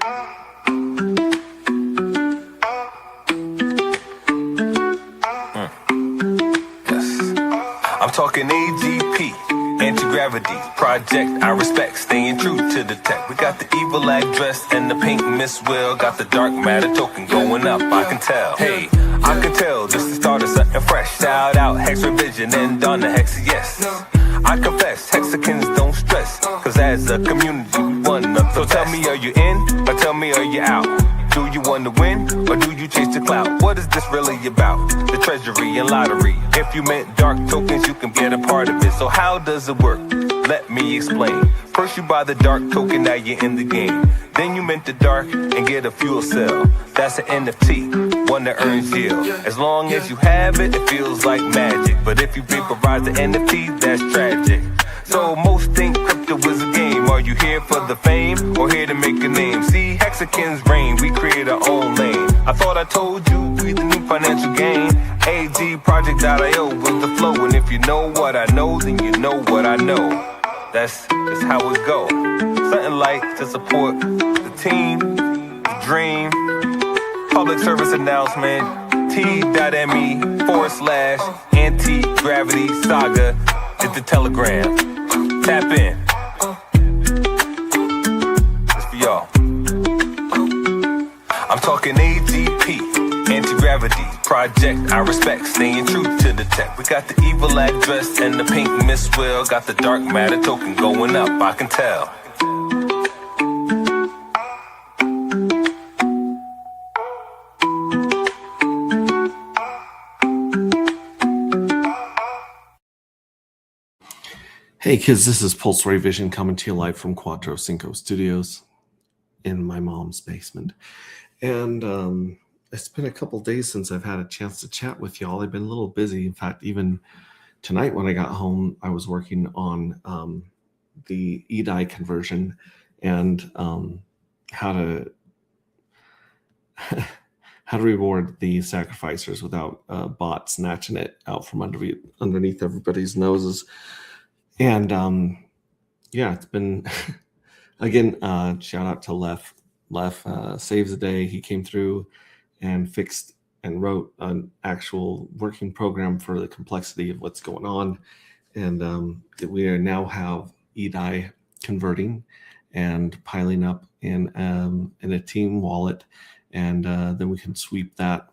I'm talking AGP, anti-gravity, project I respect, staying true to the tech. We got the evil address and the pink Miss Will, got the dark matter token going up, I can tell. Hey, I can tell this is the start of something fresh. Shout out Hex Revision and Donna Hex, yes. I confess, Hexicans don't stress, cause as a community we one of the best. So tell me, are you in, or tell me, are you out? Do you want to win, or do you chase the clout? What is this really about? The treasury and lottery. If you meant dark tokens, you can get a part of it. So how does it work? Let me explain. First you buy the dark token, now you're in the game. Then you mint the dark and get a fuel cell. That's an NFT, one that earns yield. As long as you have it, it feels like magic. But if you vaporize the NFT, that's tragic. So most think crypto is a game. Are you here for the fame, or here to make a name? See, Hexicans reign, we create our own lane. I thought I told you, we the new financial gain. AGProject.io was the flow. And if you know what I know, then you know what I know. That's how it go. Something like to support the team, the dream. Public service announcement, t.me/anti-gravity saga is the telegram. Tap in. It's for y'all. I'm talking AGP, anti-gravity, project I respect, staying true to the tech. We got the evil address and the pink Miss Will, got the dark matter token going up, I can tell. Hey kids, this is Pulse Ray Vision coming to you live from Cuatro Cinco Studios in my mom's basement. And it's been a couple days since I've had a chance to chat with y'all. I've been a little busy. In fact, even tonight when I got home, I was working on the EDI conversion and how to reward the sacrificers without bots snatching it out from underneath everybody's noses. And yeah, it's been again, shout out to Lef saves the day. He came through and fixed and wrote an actual working program for the complexity of what's going on. And we now have EDI converting and piling up in a team wallet. And then we can sweep that,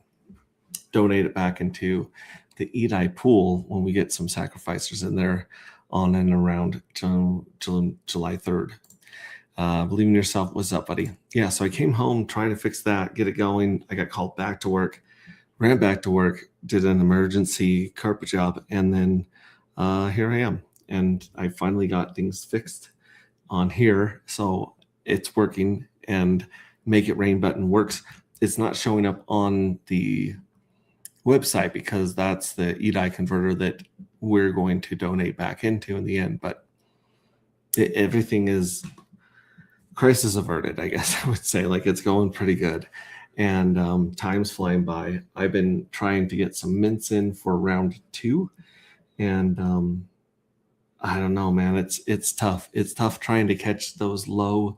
donate it back into the EDI pool when we get some sacrificers in there on and around July 3rd. Believe in yourself. What's up, buddy? Yeah, so I came home trying to fix that, get it going. I got called back to work, ran back to work, did an emergency carpet job, and then here I am. And I finally got things fixed on here. So it's working, and Make It Rain button works. It's not showing up on the website because that's the EDI converter that we're going to donate back into in the end. But everything is crisis averted, I guess I would say. Like, it's going pretty good. And time's flying by. I've been trying to get some mints in for round 2. And I don't know, man. It's tough. It's tough trying to catch those low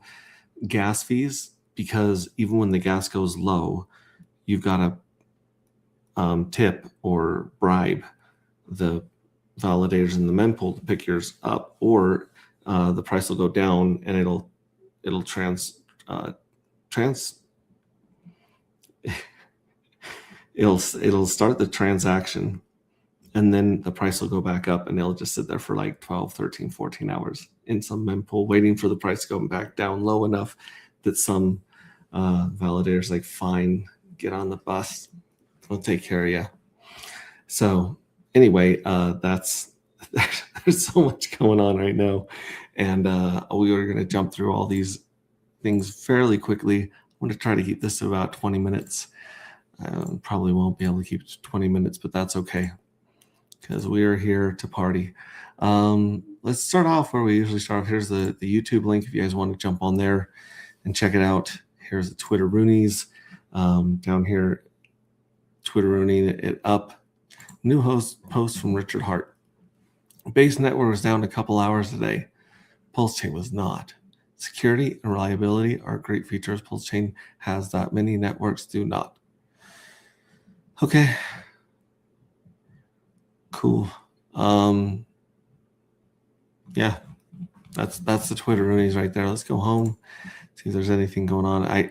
gas fees, because even when the gas goes low, you've got to tip or bribe the validators in the mempool to pick yours up, or the price will go down and it'll it'll start the transaction, and then the price will go back up, and it'll just sit there for like 12, 13, 14 hours in some mempool waiting for the price to go back down low enough that some validators like, fine, get on the bus, we'll take care of you. So anyway, there's so much going on right now, and we are going to jump through all these things fairly quickly. I'm going to try to keep this to about 20 minutes. Probably won't be able to keep it to 20 minutes, but that's okay, because we are here to party. Let's start off where we usually start off. Here's the YouTube link if you guys want to jump on there and check it out. Here's the Twitter Roonies. Down here, Twitter Roonie it up. New post from Richard Hart. Base network was down a couple hours today. Pulse chain was not. Security and reliability are great features. Pulse Chain has that many networks do not. Okay. Cool. Yeah, that's the Twitter news right there. Let's go home, see if there's anything going on.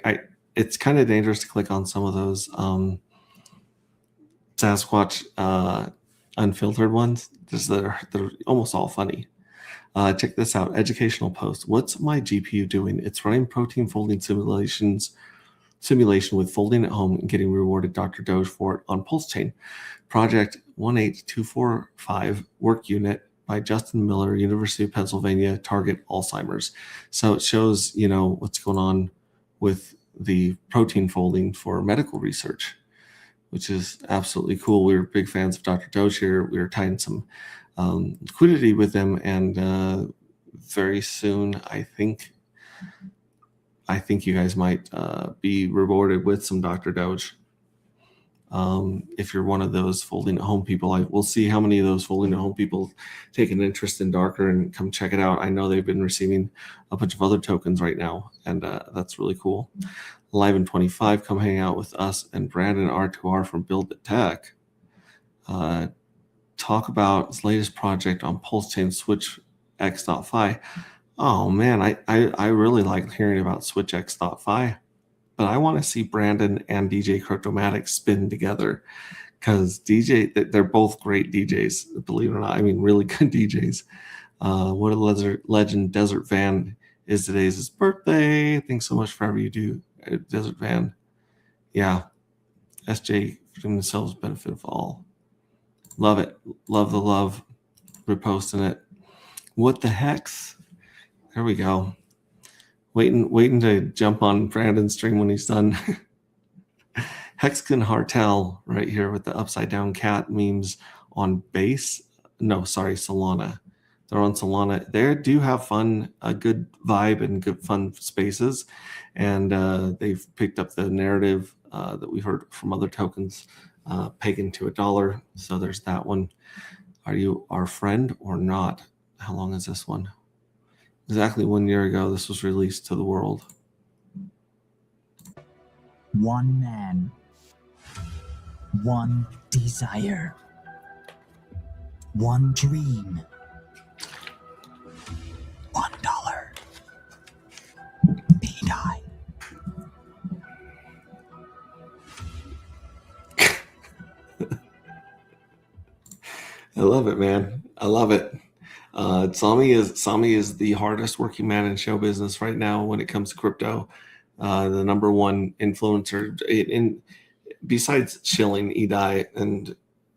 It's kind of dangerous to click on some of those Sasquatch unfiltered ones. They're almost all funny. Check this out. Educational post. What's my GPU doing? It's running protein folding simulation with folding at home and getting rewarded Dr. Doge for it on Pulse Chain. Project 18245 work unit by Justin Miller, University of Pennsylvania, target Alzheimer's. So it shows, what's going on with the protein folding for medical research, which is absolutely cool. We're big fans of Dr. Doge here. We were tying some liquidity with them, and very soon, I think you guys might be rewarded with some Dr. Doge. If you're one of those folding at home people, we'll see how many of those folding at home people take an interest in Darker and come check it out. I know they've been receiving a bunch of other tokens right now, and that's really cool. Live in 25, come hang out with us and Brandon R2R from Build It Tech. Talk about his latest project on Pulse Chain SwitchX.fi. Oh man, I really like hearing about SwitchX.fi, but I want to see Brandon and DJ Cryptomatic spin together, because they're both great DJs, believe it or not. I mean, really good DJs. What a legend Desert Van is. Today's his birthday. Thanks so much for whatever you do, Desert Van. Yeah, SJ for themselves benefit of all. Love it. Love the love. Reposting it. What the hex? There we go. Waiting to jump on Brandon's stream when he's done. Hexkin Hartel right here with the upside down cat memes on base. No, sorry, Solana. They're on Solana. They do have fun, a good vibe and good fun spaces. And they've picked up the narrative that we heard from other tokens, pegging to $1. So there's that one. Are you our friend or not? How long is this one? Exactly 1 year ago, this was released to the world. One man, one desire, one dream, $1. P-die. I love it, man. I love it. Sami is the hardest working man in show business right now when it comes to crypto. The number one influencer besides shilling Edai and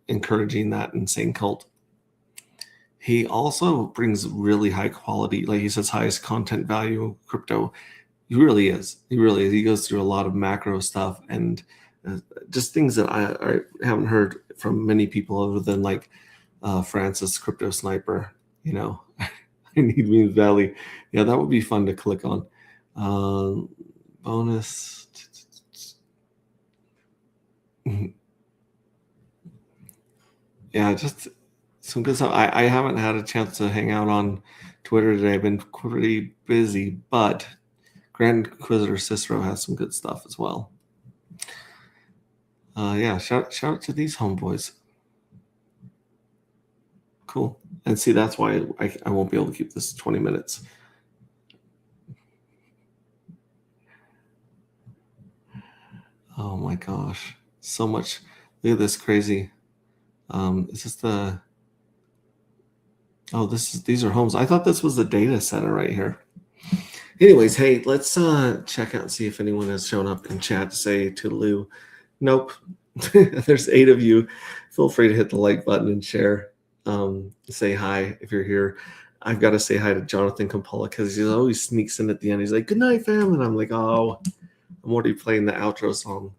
encouraging that insane cult. He also brings really high quality, like he says, highest content value crypto. He really is. He goes through a lot of macro stuff and just things that I haven't heard from many people other than like Francis Crypto Sniper. I need Memes Valley. Yeah, that would be fun to click on. Bonus. Yeah, just some good stuff. I haven't had a chance to hang out on Twitter today. I've been pretty busy, but Grand Inquisitor Cicero has some good stuff as well. Yeah, shout out to these homeboys. Cool. And see, that's why I won't be able to keep this 20 minutes. Oh my gosh. So much. Look at this crazy. Is this the... Oh, these are homes. I thought this was the data center right here. Anyways, hey, let's check out and see if anyone has shown up in chat to say toodaloo. Nope. There's 8 of you. Feel free to hit the like button and share. Say hi if you're here. I've got to say hi to Jonathan Kampola because he always sneaks in at the end. He's like, "Good night, fam," and I'm like, "Oh, I'm already playing the outro song."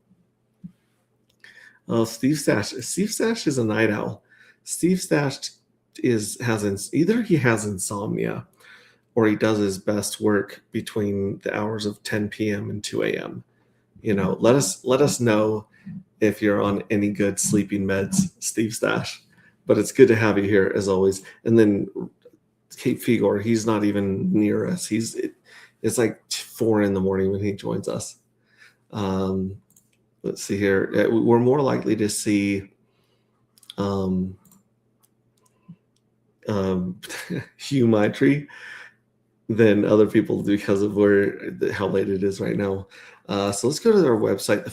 Oh, Steve Stash. Steve Stash is a night owl. Steve Stash either he has insomnia or he does his best work between the hours of 10 p.m. and 2 a.m. Let us know if you're on any good sleeping meds, Steve Stash. But it's good to have you here as always. And then Kate Figor, he's not even near us. He's It's like 4 in the morning when he joins us. Let's see here. We're more likely to see Hugh Maitri than other people because of how late it is right now. So let's go to our website,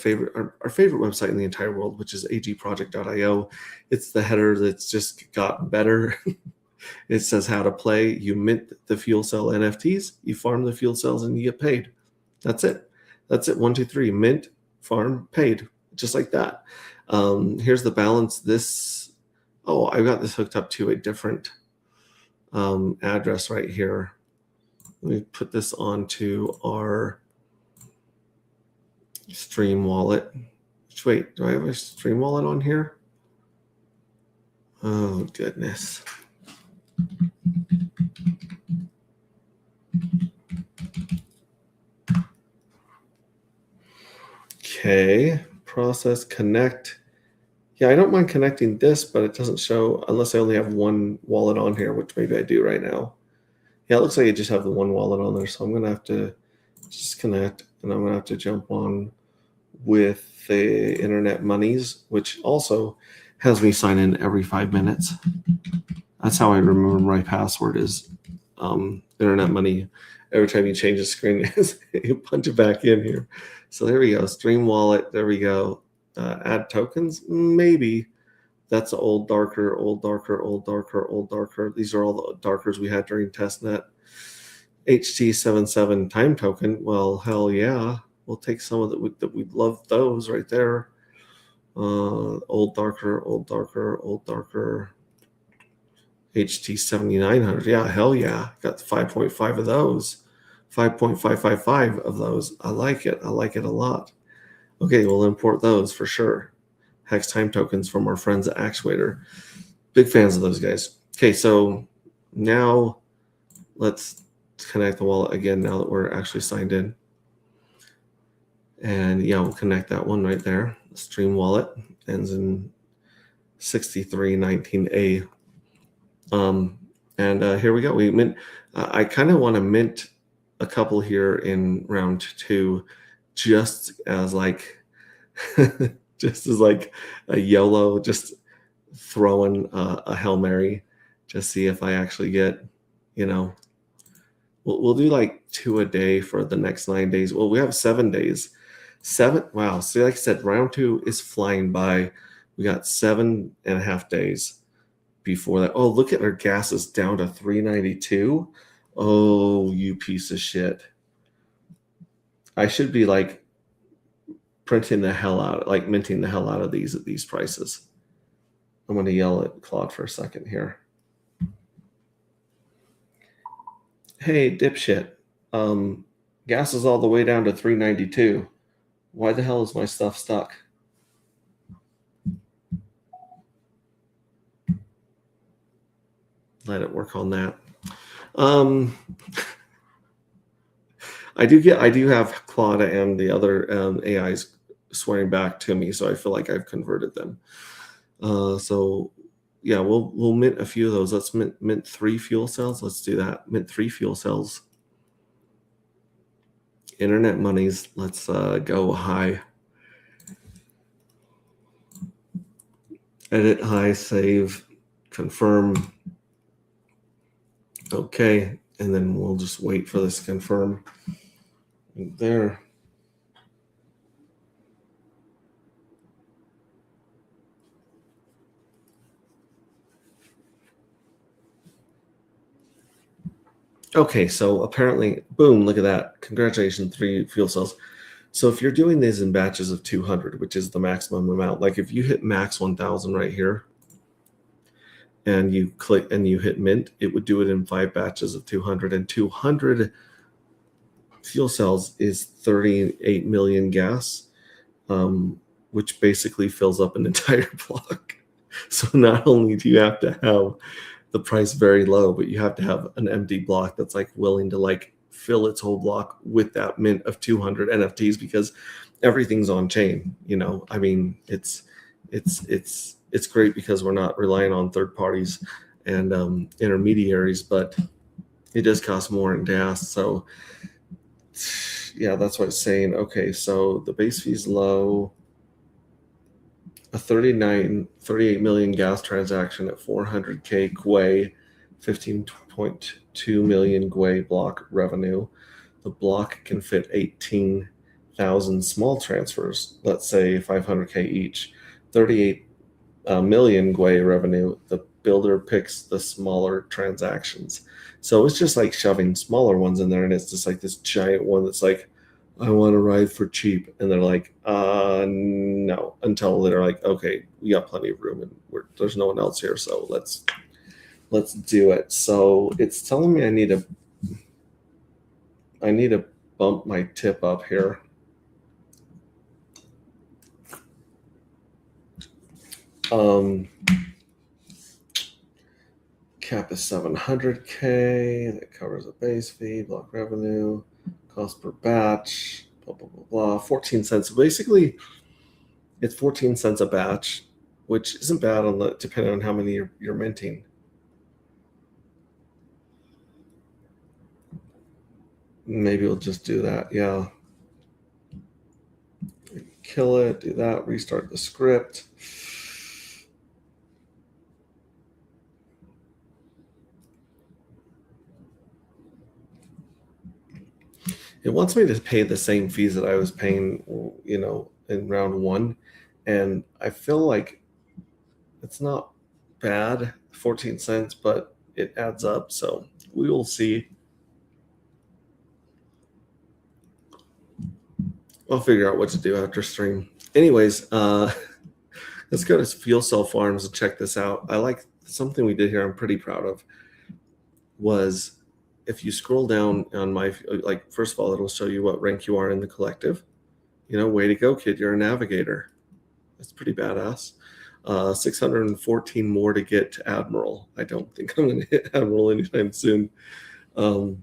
our favorite website in the entire world, which is agproject.io. It's the header that's just gotten better. It says how to play. You mint the fuel cell NFTs, you farm the fuel cells, and you get paid. That's it. 1, 2, 3. Mint, farm, paid. Just like that. Here's the balance. I got this hooked up to a different address right here. Let me put this onto our Stream wallet. Wait, do I have a Stream wallet on here? Oh, goodness. Okay, process, connect. Yeah, I don't mind connecting this, but it doesn't show unless I only have one wallet on here, which maybe I do right now. Yeah, it looks like I just have the one wallet on there, so I'm going to have to just connect, and I'm going to have to jump on with the Internet Monies, which also has me sign in every 5 minutes. That's how I remember my password is Internet Money. Every time you change the screen, you punch it back in here. So there we go. Stream wallet. There we go. Add tokens. Maybe that's old darker. These are all the darkers we had during testnet. HT77 time token. Well, hell yeah. We'll take some of that. We'd love those right there. Old darker. HT7900. Yeah, hell yeah. Got 5.5 of those. 5.555 of those. I like it a lot. Okay, we'll import those for sure. Hex time tokens from our friends at Actuator. Big fans of those guys. Okay, so now let's connect the wallet again now that we're actually signed in. And yeah, we'll connect that one right there. Stream wallet ends in 6319A. And here we go. We mint. I kind of want to mint a couple here in round 2, just as like a YOLO, just throwing a Hail Mary, just see if I actually get, we'll do like 2 a day for the next 9 days. Well, we have 7 days. 7. Wow. See, like I said, round 2 is flying by. We got 7.5 days before that. Oh, look at our gas is down to 392. Oh, you piece of shit. I should be like minting the hell out of these at these prices. I'm going to yell at Claude for a second here. Hey, dipshit. Gas is all the way down to 392. Why the hell is my stuff stuck? Let it work on that. I do have Claude and the other AIs swearing back to me, so I feel like I've converted them. So yeah, we'll mint a few of those. Let's mint 3 fuel cells. Let's do that. Mint 3 fuel cells. Internet Monies. Let's go high. Edit high, save, confirm. Okay, and then we'll just wait for this to confirm. There. Okay, so apparently, boom, look at that. Congratulations, 3 fuel cells. So if you're doing these in batches of 200, which is the maximum amount, like if you hit max 1000 right here, and you click and you hit mint, it would do it in 5 batches of 200. And 200 fuel cells is 38 million gas, which basically fills up an entire block. So not only do you have to have the price very low, but you have to have an empty block that's like willing to like fill its whole block with that mint of 200 NFTs, because everything's on chain. I mean, it's great because we're not relying on third parties and intermediaries, but it does cost more in gas. So yeah, that's what it's saying. Okay, so the base fee is low. A 38 million gas transaction at 400K Gwei, 15.2 million Gwei block revenue. The block can fit 18,000 small transfers, let's say 500K each. 38 million Gwei revenue. The builder picks the smaller transactions. So it's just like shoving smaller ones in there, and it's just like this giant one that's like, I want to ride for cheap. And they're like, no, until they're like, okay, we got plenty of room and there's no one else here. So let's do it. So it's telling me I need to bump my tip up here. Cap is 700K. That covers a base fee, block revenue, cost per batch, blah, blah, blah, blah. 14 cents. Basically, it's 14 cents a batch, which isn't bad depending on how many you're minting. Maybe we'll just do that. Yeah. Kill it, do that, restart the script. It wants me to pay the same fees that I was paying, in round one. And I feel like it's not bad, 14 cents, but it adds up. So we will see. I'll figure out what to do after stream. Anyways, let's go to Fuel Cell Farms and check this out. I like something we did here I'm pretty proud of was if you scroll down on my, like, first of all, it'll show you what rank you are in the collective. Way to go, kid. You're a navigator. That's pretty badass. 614 more to get to Admiral. I don't think I'm going to hit Admiral anytime soon. And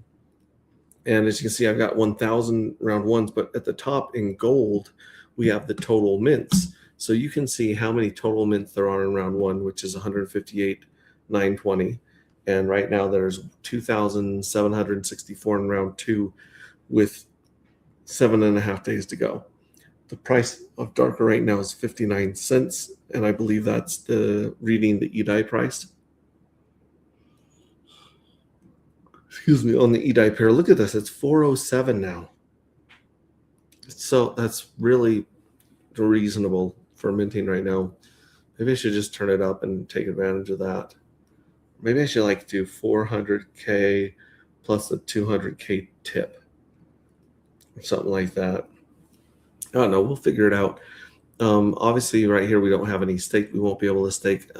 as you can see, I've got 1,000 round ones, but at the top in gold, we have the total mints. So you can see how many total mints there are in round one, which is 158,920. And right now there's 2,764 in round two with 7.5 days to go. The price of Darker right now is 59 cents. And I believe that's reading the EDI price. Excuse me, on the EDI pair. Look at this. It's 407 now. So that's really reasonable for minting right now. Maybe I should just turn it up and take advantage of that. Maybe I should do 400K plus a 200K tip or something like that. I don't know. We'll figure it out. Obviously, right here, we don't have any stake. We won't be able to stake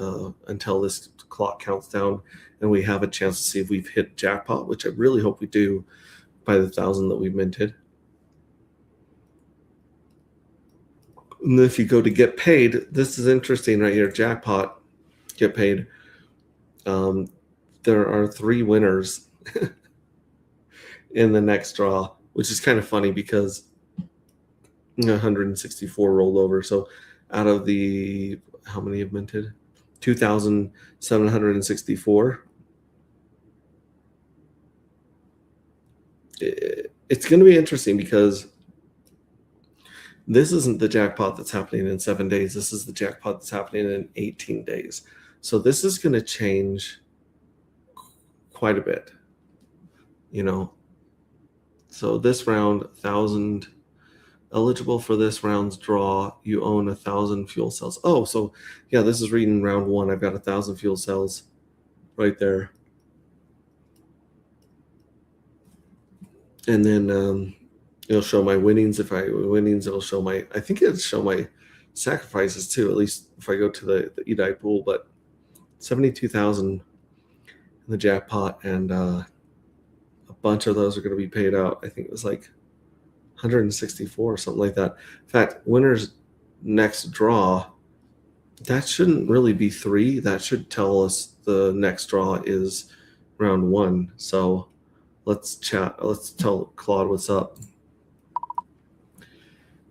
until this clock counts down and we have a chance to see if we've hit jackpot, which I really hope we do by the 1,000 that we've minted. And if you go to get paid, this is interesting right here. Jackpot, get paid. There are 3 winners in the next draw, which is kind of funny because 164 rolled over. So out of the, how many have minted? 2,764. It's going to be interesting because this isn't the jackpot that's happening in 7 days. This is the jackpot that's happening in 18 days. So this is going to change quite a bit, So this round, 1,000 eligible for this round's draw. You own 1,000 fuel cells. Oh, so yeah, this is reading round one. I've got 1,000 fuel cells right there. And then it'll show my winnings. If I winnings, it'll show I think it'll show my sacrifices too, at least if I go to the EDI pool. But 72,000 in the jackpot, and a bunch of those are going to be paid out. I think it was 164 or something like that. In fact, winner's next draw, that shouldn't really be 3. That should tell us the next draw is round 1. So let's chat. Let's tell Claude what's up.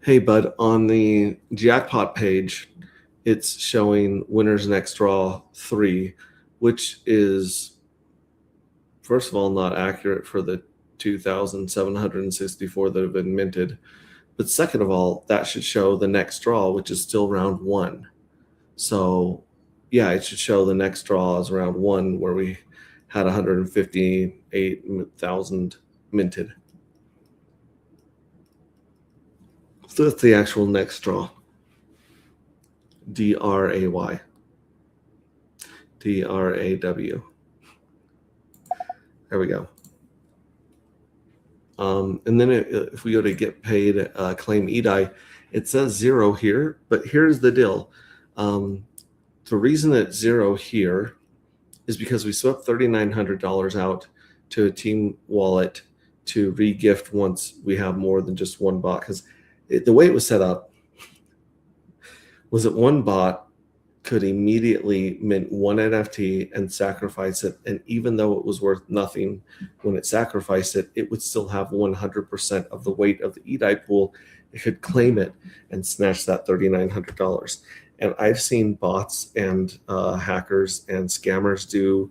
Hey, bud, on the jackpot page, it's showing winner's next draw 3, which is, first of all, not accurate for the 2,764 that have been minted. But second of all, that should show the next draw, which is still round 1. So yeah, it should show the next draw is round 1, where we had 158,000 minted. So that's the actual next draw. DRAY. DRAW. There we go. And then if we go to get paid, claim EDI, it says 0 here, but here's the deal. The reason that 0 here is because we swept $3,900 out to a team wallet to regift once we have more than just one bot. Because the way it was set up was that one bot could immediately mint one NFT and sacrifice it. And even though it was worth nothing when it sacrificed it, it would still have 100% of the weight of the EDI pool. It could claim it and snatch that $3,900. And I've seen bots and hackers and scammers do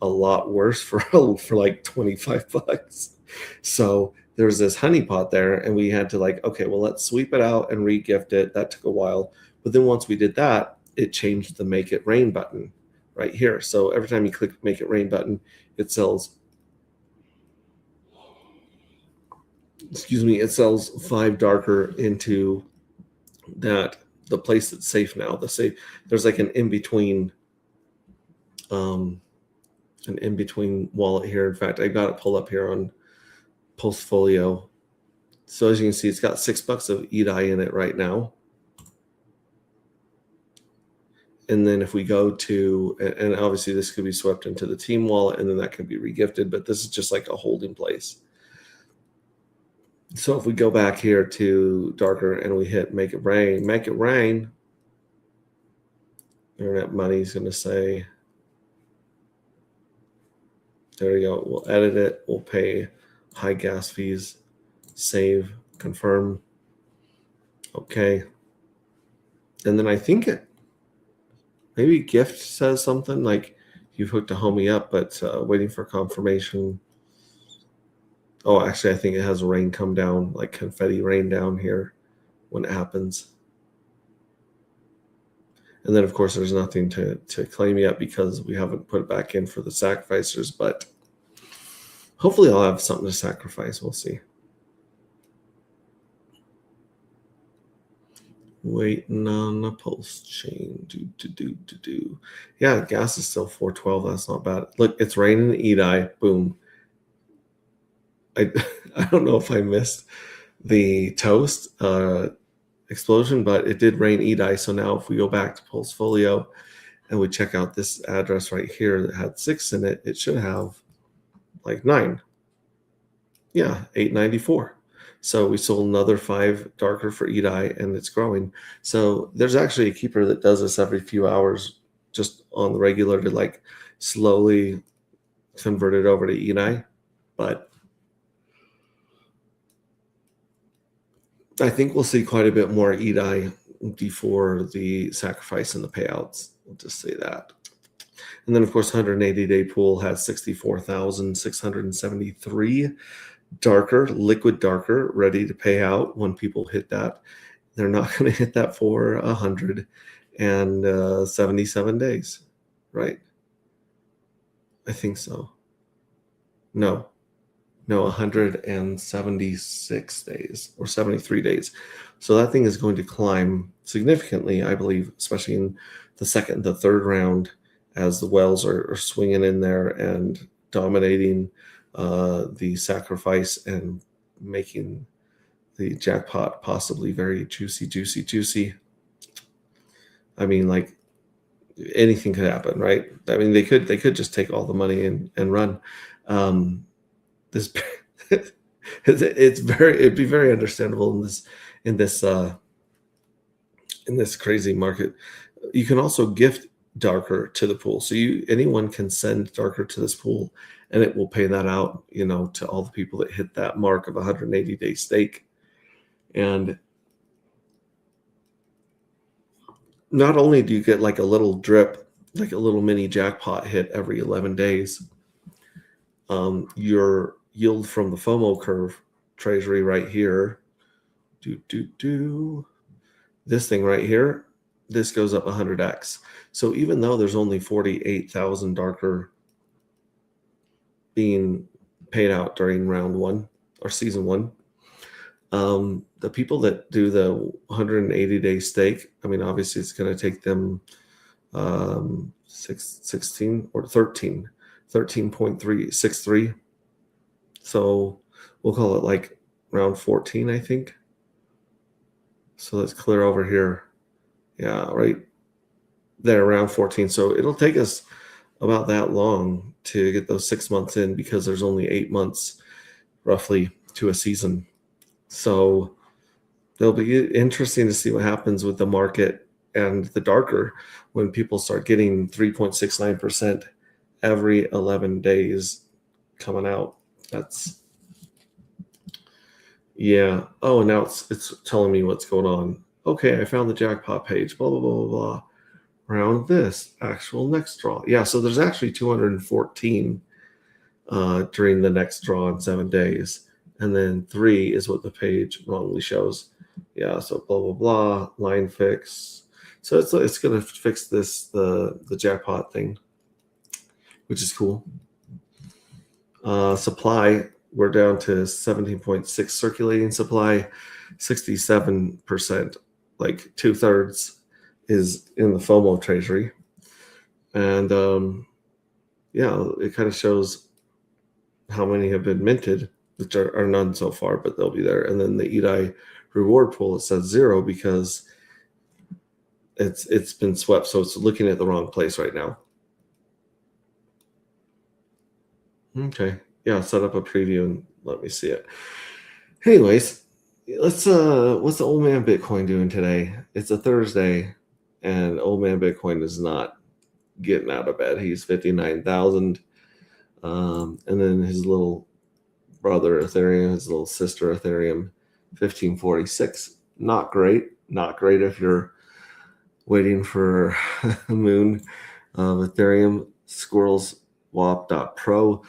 a lot worse for like $25. So there's this honeypot there, and we had to like, okay, well, let's sweep it out and regift it. That took a while. But then once we did that, it changed the make it rain button right here. So every time you click make it rain button, it sells, it sells 5 darker into that, the place that's safe now. The safe, there's like an in-between wallet here. In fact, I got it pulled up here on Pulsefolio. So as you can see, it's got $6 of EDI in it right now. And then if we go to, and obviously this could be swept into the team wallet, and then that could be regifted, but this is just like a holding place. So if we go back here to darker and we hit make it rain, Internet Money is going to say, there you go. We'll edit it. We'll pay high gas fees, save, confirm. Okay. And then I think maybe Gift says something like you've hooked a homie up, but waiting for confirmation. Oh, actually, I think it has rain come down, like confetti rain down here when it happens. And then, of course, there's nothing to claim yet because we haven't put it back in for the sacrificers, but hopefully I'll have something to sacrifice. We'll see. Waiting on the pulse chain. Yeah, gas is still 412. That's not bad. Look, it's raining EDI. Boom. I don't know if I missed the toast explosion, but it did rain EDI. So now if we go back to Pulsefolio and we check out this address right here that had 6 in it, it should have like 9. Yeah, 894. So we sold another 5 darker for EDI, and it's growing. So there's actually a keeper that does this every few hours just on the regular to like slowly convert it over to EDI. But I think we'll see quite a bit more EDI before the sacrifice and the payouts. We'll just say that. And then, of course, 180-day pool has 64,673 darker, liquid darker, ready to pay out when people hit that. They're not going to hit that for 177 days, right? I think so. No, 176 days or 73 days. So that thing is going to climb significantly, I believe, especially in the second, the third round, as the whales are swinging in there and dominating the sacrifice and making the jackpot possibly very juicy. I mean, like anything could happen, right? I mean, they could just take all the money and run. It'd be very understandable in this crazy market. You can also gift darker to the pool, so anyone can send darker to this pool, and it will pay that out, to all the people that hit that mark of 180-day stake. And not only do you get like a little drip, like a little mini jackpot hit every 11 days, your yield from the FOMO curve treasury right here. This thing right here, this goes up 100x. So even though there's only 48,000 darker being paid out during round one or season one, the people that do the 180-day stake, I mean, obviously it's going to take them 16 or 13.363. So we'll call it like round 14, I think. So let's clear over here. Yeah, right there, around 14. So it'll take us about that long to get those 6 months in because there's only 8 months roughly to a season. So it'll be interesting to see what happens with the market and the darker when people start getting 3.69% every 11 days coming out. That's, yeah. Oh, and now it's telling me what's going on. Okay, I found the jackpot page, blah, blah, blah, blah, blah. Around this actual next draw. Yeah, so there's actually 214 during the next draw in 7 days. And then 3 is what the page wrongly shows. Yeah, so blah, blah, blah, line fix. So it's going to fix this, the jackpot thing, which is cool. Supply, we're down to 17.6 circulating supply, 67%, like 2/3 is in the FOMO treasury. And yeah, it kind of shows how many have been minted, which are none so far, but they'll be there. And then the EDI reward pool, it says 0 because it's been swept. So it's looking at the wrong place right now. Okay. Yeah, set up a preview and let me see it. Anyways, let's what's the old man Bitcoin doing today? It's a Thursday and old man Bitcoin is not getting out of bed. He's 59,000. And then his little brother Ethereum, his little sister Ethereum, 1546. Not great. Not great if you're waiting for the moon of Ethereum. Squirrels WAP.pro.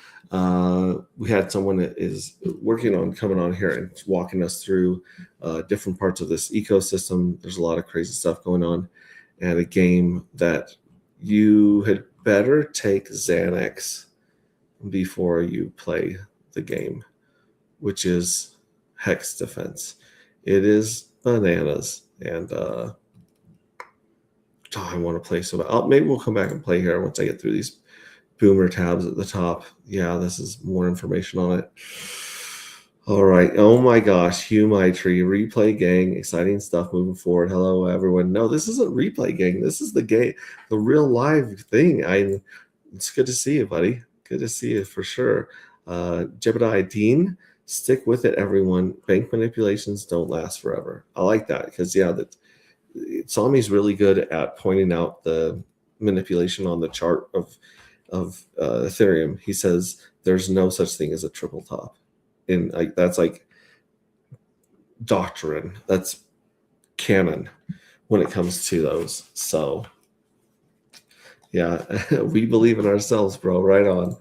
We had someone that is working on coming on here and walking us through different parts of this ecosystem. There's a lot of crazy stuff going on, and a game that you had better take Xanax before you play the game, which is Hex Defense. It is bananas, and I want to play so bad. Maybe we'll come back and play here once I get through these boomer tabs at the top. Yeah, this is more information on it. All right. Oh my gosh, Hugh Maitri, Replay Gang, exciting stuff moving forward. Hello, everyone. No, this isn't Replay Gang. This is the game, the real live thing. It's good to see you, buddy. Good to see you for sure. Jebediah Dean, stick with it, everyone. Bank manipulations don't last forever. I like that because, yeah, Sami's really good at pointing out the manipulation on the chart of Ethereum. He says there's no such thing as a triple top. And that's like doctrine. That's canon when it comes to those. So yeah, we believe in ourselves, bro. Right on.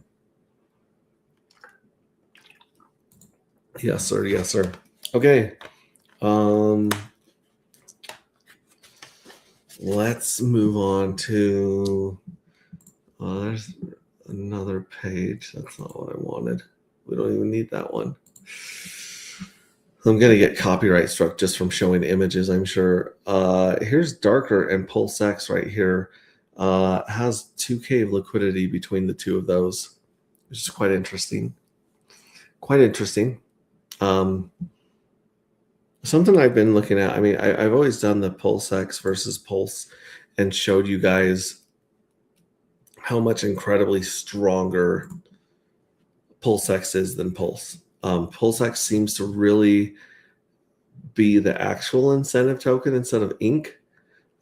Yes, sir. Yes, sir. Okay. Let's move on to there's another page. That's not what I wanted. We don't even need that one. I'm going to get copyright struck just from showing images, I'm sure. Here's Darker and PulseX right here. Has 2K of liquidity between the two of those, which is quite interesting. Quite interesting. Something I've been looking at, I mean, I've always done the PulseX versus Pulse and showed you guys how much incredibly stronger PulseX is than Pulse. PulseX seems to really be the actual incentive token instead of ink,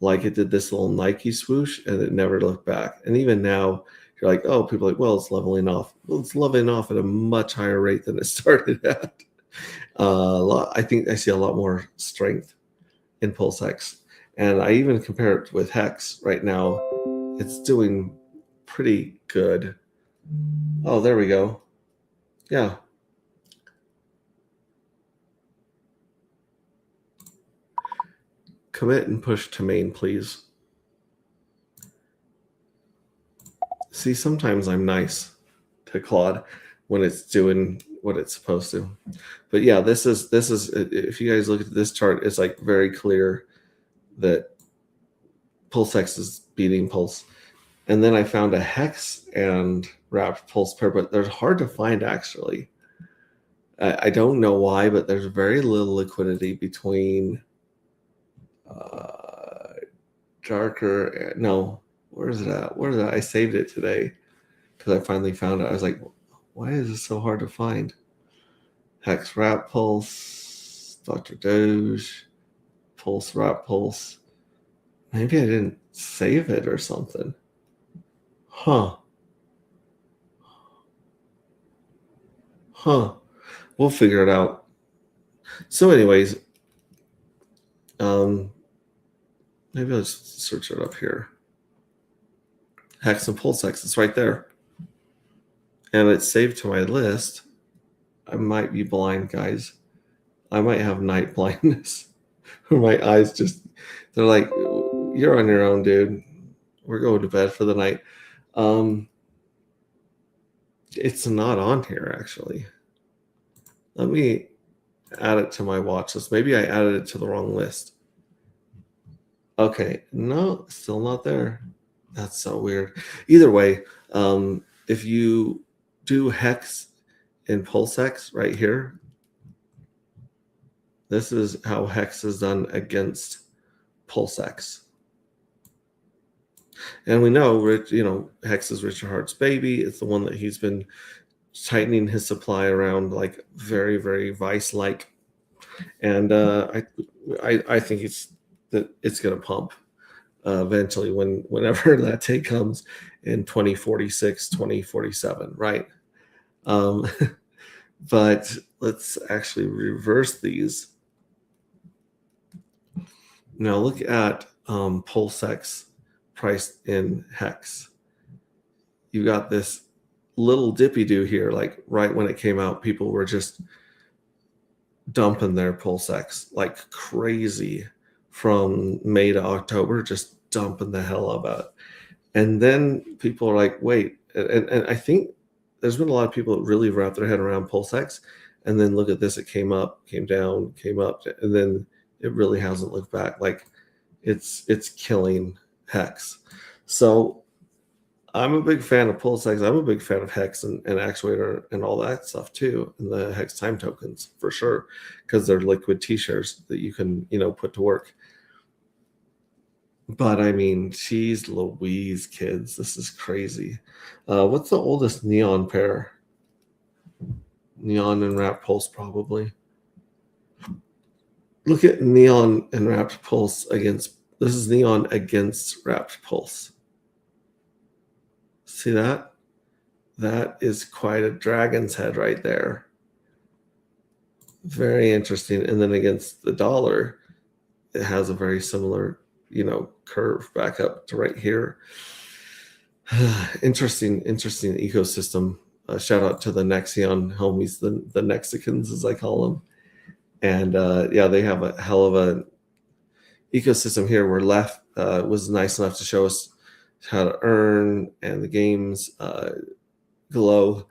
like it did this little Nike swoosh and it never looked back. And even now, you're like, oh, people are like, well, it's leveling off. Well, it's leveling off at a much higher rate than it started at. I think I see a lot more strength in PulseX. And I even compare it with Hex right now. It's doing pretty good. Oh, there we go. Yeah. Commit and push to main, please. See, sometimes I'm nice to Claude when it's doing what it's supposed to. But yeah, this is if you guys look at this chart, it's like very clear that PulseX is beating Pulse. And then I found a Hex and wrapped Pulse pair, but they're hard to find actually. I don't know why, but there's very little liquidity between darker. No, where is it at? Where is it? I saved it today because I finally found it. I was like, why is this so hard to find? Hex wrap Pulse, Dr. Doge, Pulse wrap Pulse. Maybe I didn't save it or something. Huh. We'll figure it out. So anyways, maybe I'll just search it up here. Hex and PulseX, it's right there. And it's saved to my list. I might be blind, guys. I might have night blindness. My eyes just, they're like, you're on your own, dude. We're going to bed for the night. It's not on here, actually. Let me add it to my watch list. Maybe I added it to the wrong list. Okay, no, still not there. That's so weird. Either way, if you do Hex in PulseX right here, this is how Hex is done against PulseX. And we know, Hex is Richard Hart's baby. It's the one that he's been tightening his supply around, like very, very vice-like. And I think it's going to pump eventually whenever that day comes in 2046, 2047, right? But let's actually reverse these. Now look at PulseX priced in Hex. You got this little dippy do here, like right when it came out, people were just dumping their PulseX like crazy from May to October, just dumping the hell about it. And then people are like, wait, and I think there's been a lot of people that really wrap their head around PulseX, and then look at this, it came up, came down, came up, and then it really hasn't looked back. Like it's killing Hex. So I'm a big fan of PulseX. I'm a big fan of Hex and Actuator and all that stuff too, and the Hex time tokens for sure, because they're liquid T-shares that you can, put to work. But I mean, geez Louise, kids, this is crazy. What's the oldest Neon pair? Neon and Wrapped Pulse, probably. Look at Neon and Wrapped Pulse against. This is Neon against Wrapped Pulse. See that? That is quite a dragon's head right there. Very interesting. And then against the dollar, it has a very similar, curve back up to right here. Interesting ecosystem. Shout out to the Nexion homies, the Nexicans, as I call them. And they have a hell of a ecosystem here where Left was nice enough to show us how to earn, and the games glow.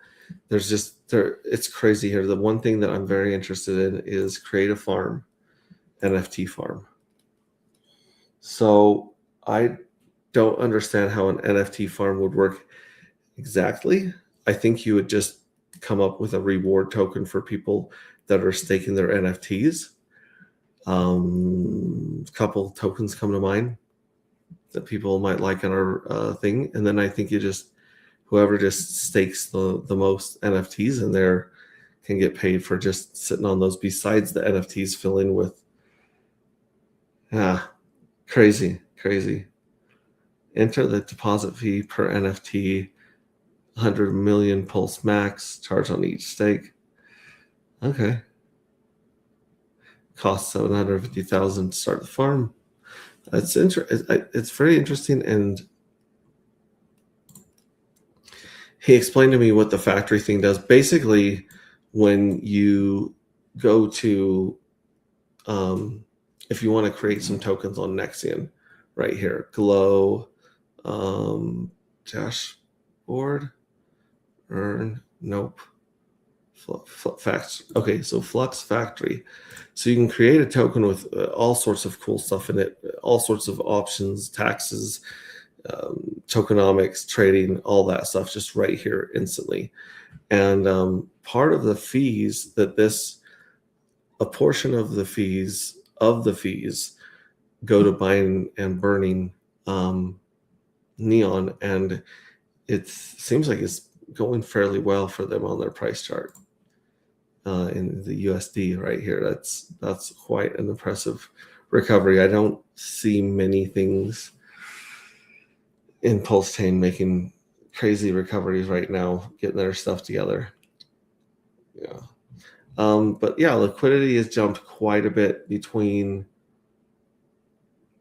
It's crazy here. The one thing that I'm very interested in is Creative Farm, NFT farm. So I don't understand how an NFT farm would work exactly. I think you would just come up with a reward token for people that are staking their NFTs. A couple tokens come to mind that people might like on our thing, and then I think whoever just stakes the most NFTs in there can get paid for just sitting on those, besides the NFTs filling with crazy. Enter the deposit fee per NFT, 100 million Pulse Max, charge on each stake. Okay. Cost 750,000 to start the farm. It's very interesting, and he explained to me what the factory thing does. Basically, when you go to if you want to create some tokens on Nexion, right here, Glow, dashboard, earn, nope. Okay, so Flux Factory. So you can create a token with all sorts of cool stuff in it, all sorts of options, taxes, tokenomics, trading, all that stuff, just right here instantly. And part of the fees a portion of the fees go to buying and burning Neon, and it seems like it's going fairly well for them on their price chart. In the USD right here, that's quite an impressive recovery. I don't see many things in Pulse Chain making crazy recoveries right now, getting their stuff together. Yeah. But yeah, liquidity has jumped quite a bit between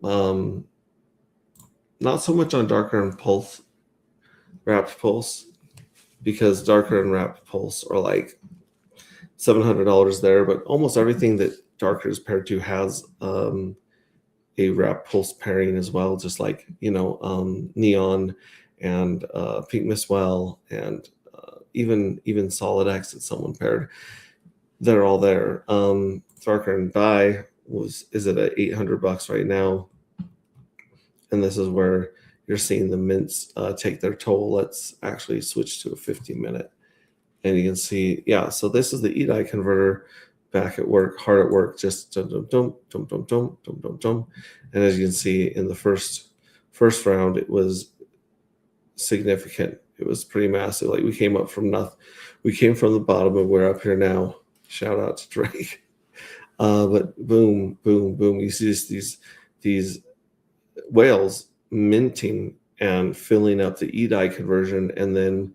not so much on Darker and Pulse, Wrapped Pulse, because Darker and Wrapped Pulse are like $700 there, but almost everything that Darker is paired to has a Wrapped Pulse pairing as well, just like Neon and Pink Mistwell and even Solid X that someone paired. They're all there. Darker and Die is at $800 right now, and this is where you're seeing the mints take their toll. Let's actually switch to a 15-minute. And you can see, yeah, so this is the EDI converter back at work, hard at work, just dum, dum, dum, dum, dum, dum, dum, dum, dum. And as you can see in the first round, it was significant. It was pretty massive. Like we came up from nothing. We came from the bottom and we're up here now. Shout out to Drake. But boom, boom, boom. You see these whales minting and filling up the EDI conversion, and then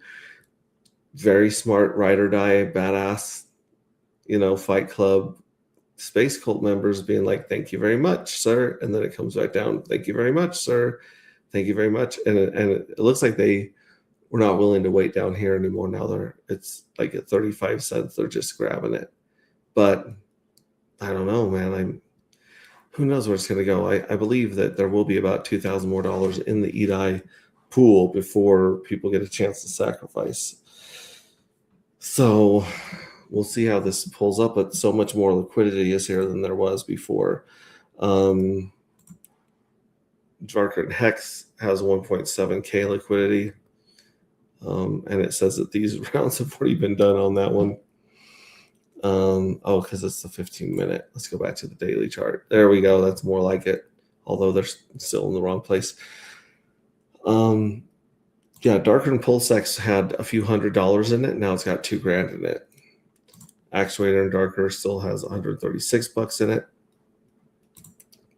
very smart ride or die, badass, Fight Club Space Cult members being like, "Thank you very much, sir," and then it comes back down. "Thank you very much, sir. Thank you very much." And it looks like they were not willing to wait down here anymore. Now it's like at 35 cents. They're just grabbing it. But I don't know, man. Who knows where it's going to go? I believe that there will be about $2,000 more in the EDI pool before people get a chance to sacrifice. So we'll see how this pulls up, but so much more liquidity is here than there was before. Darker and Hex has 1.7K liquidity. And it says that these rounds have already been done on that one. Because it's the 15-minute. Let's go back to the daily chart. There we go. That's more like it, although they're still in the wrong place. Yeah, Darker and PulseX had a few $100s in it. Now it's got $2,000 in it. Actuator and Darker still has $136 in it.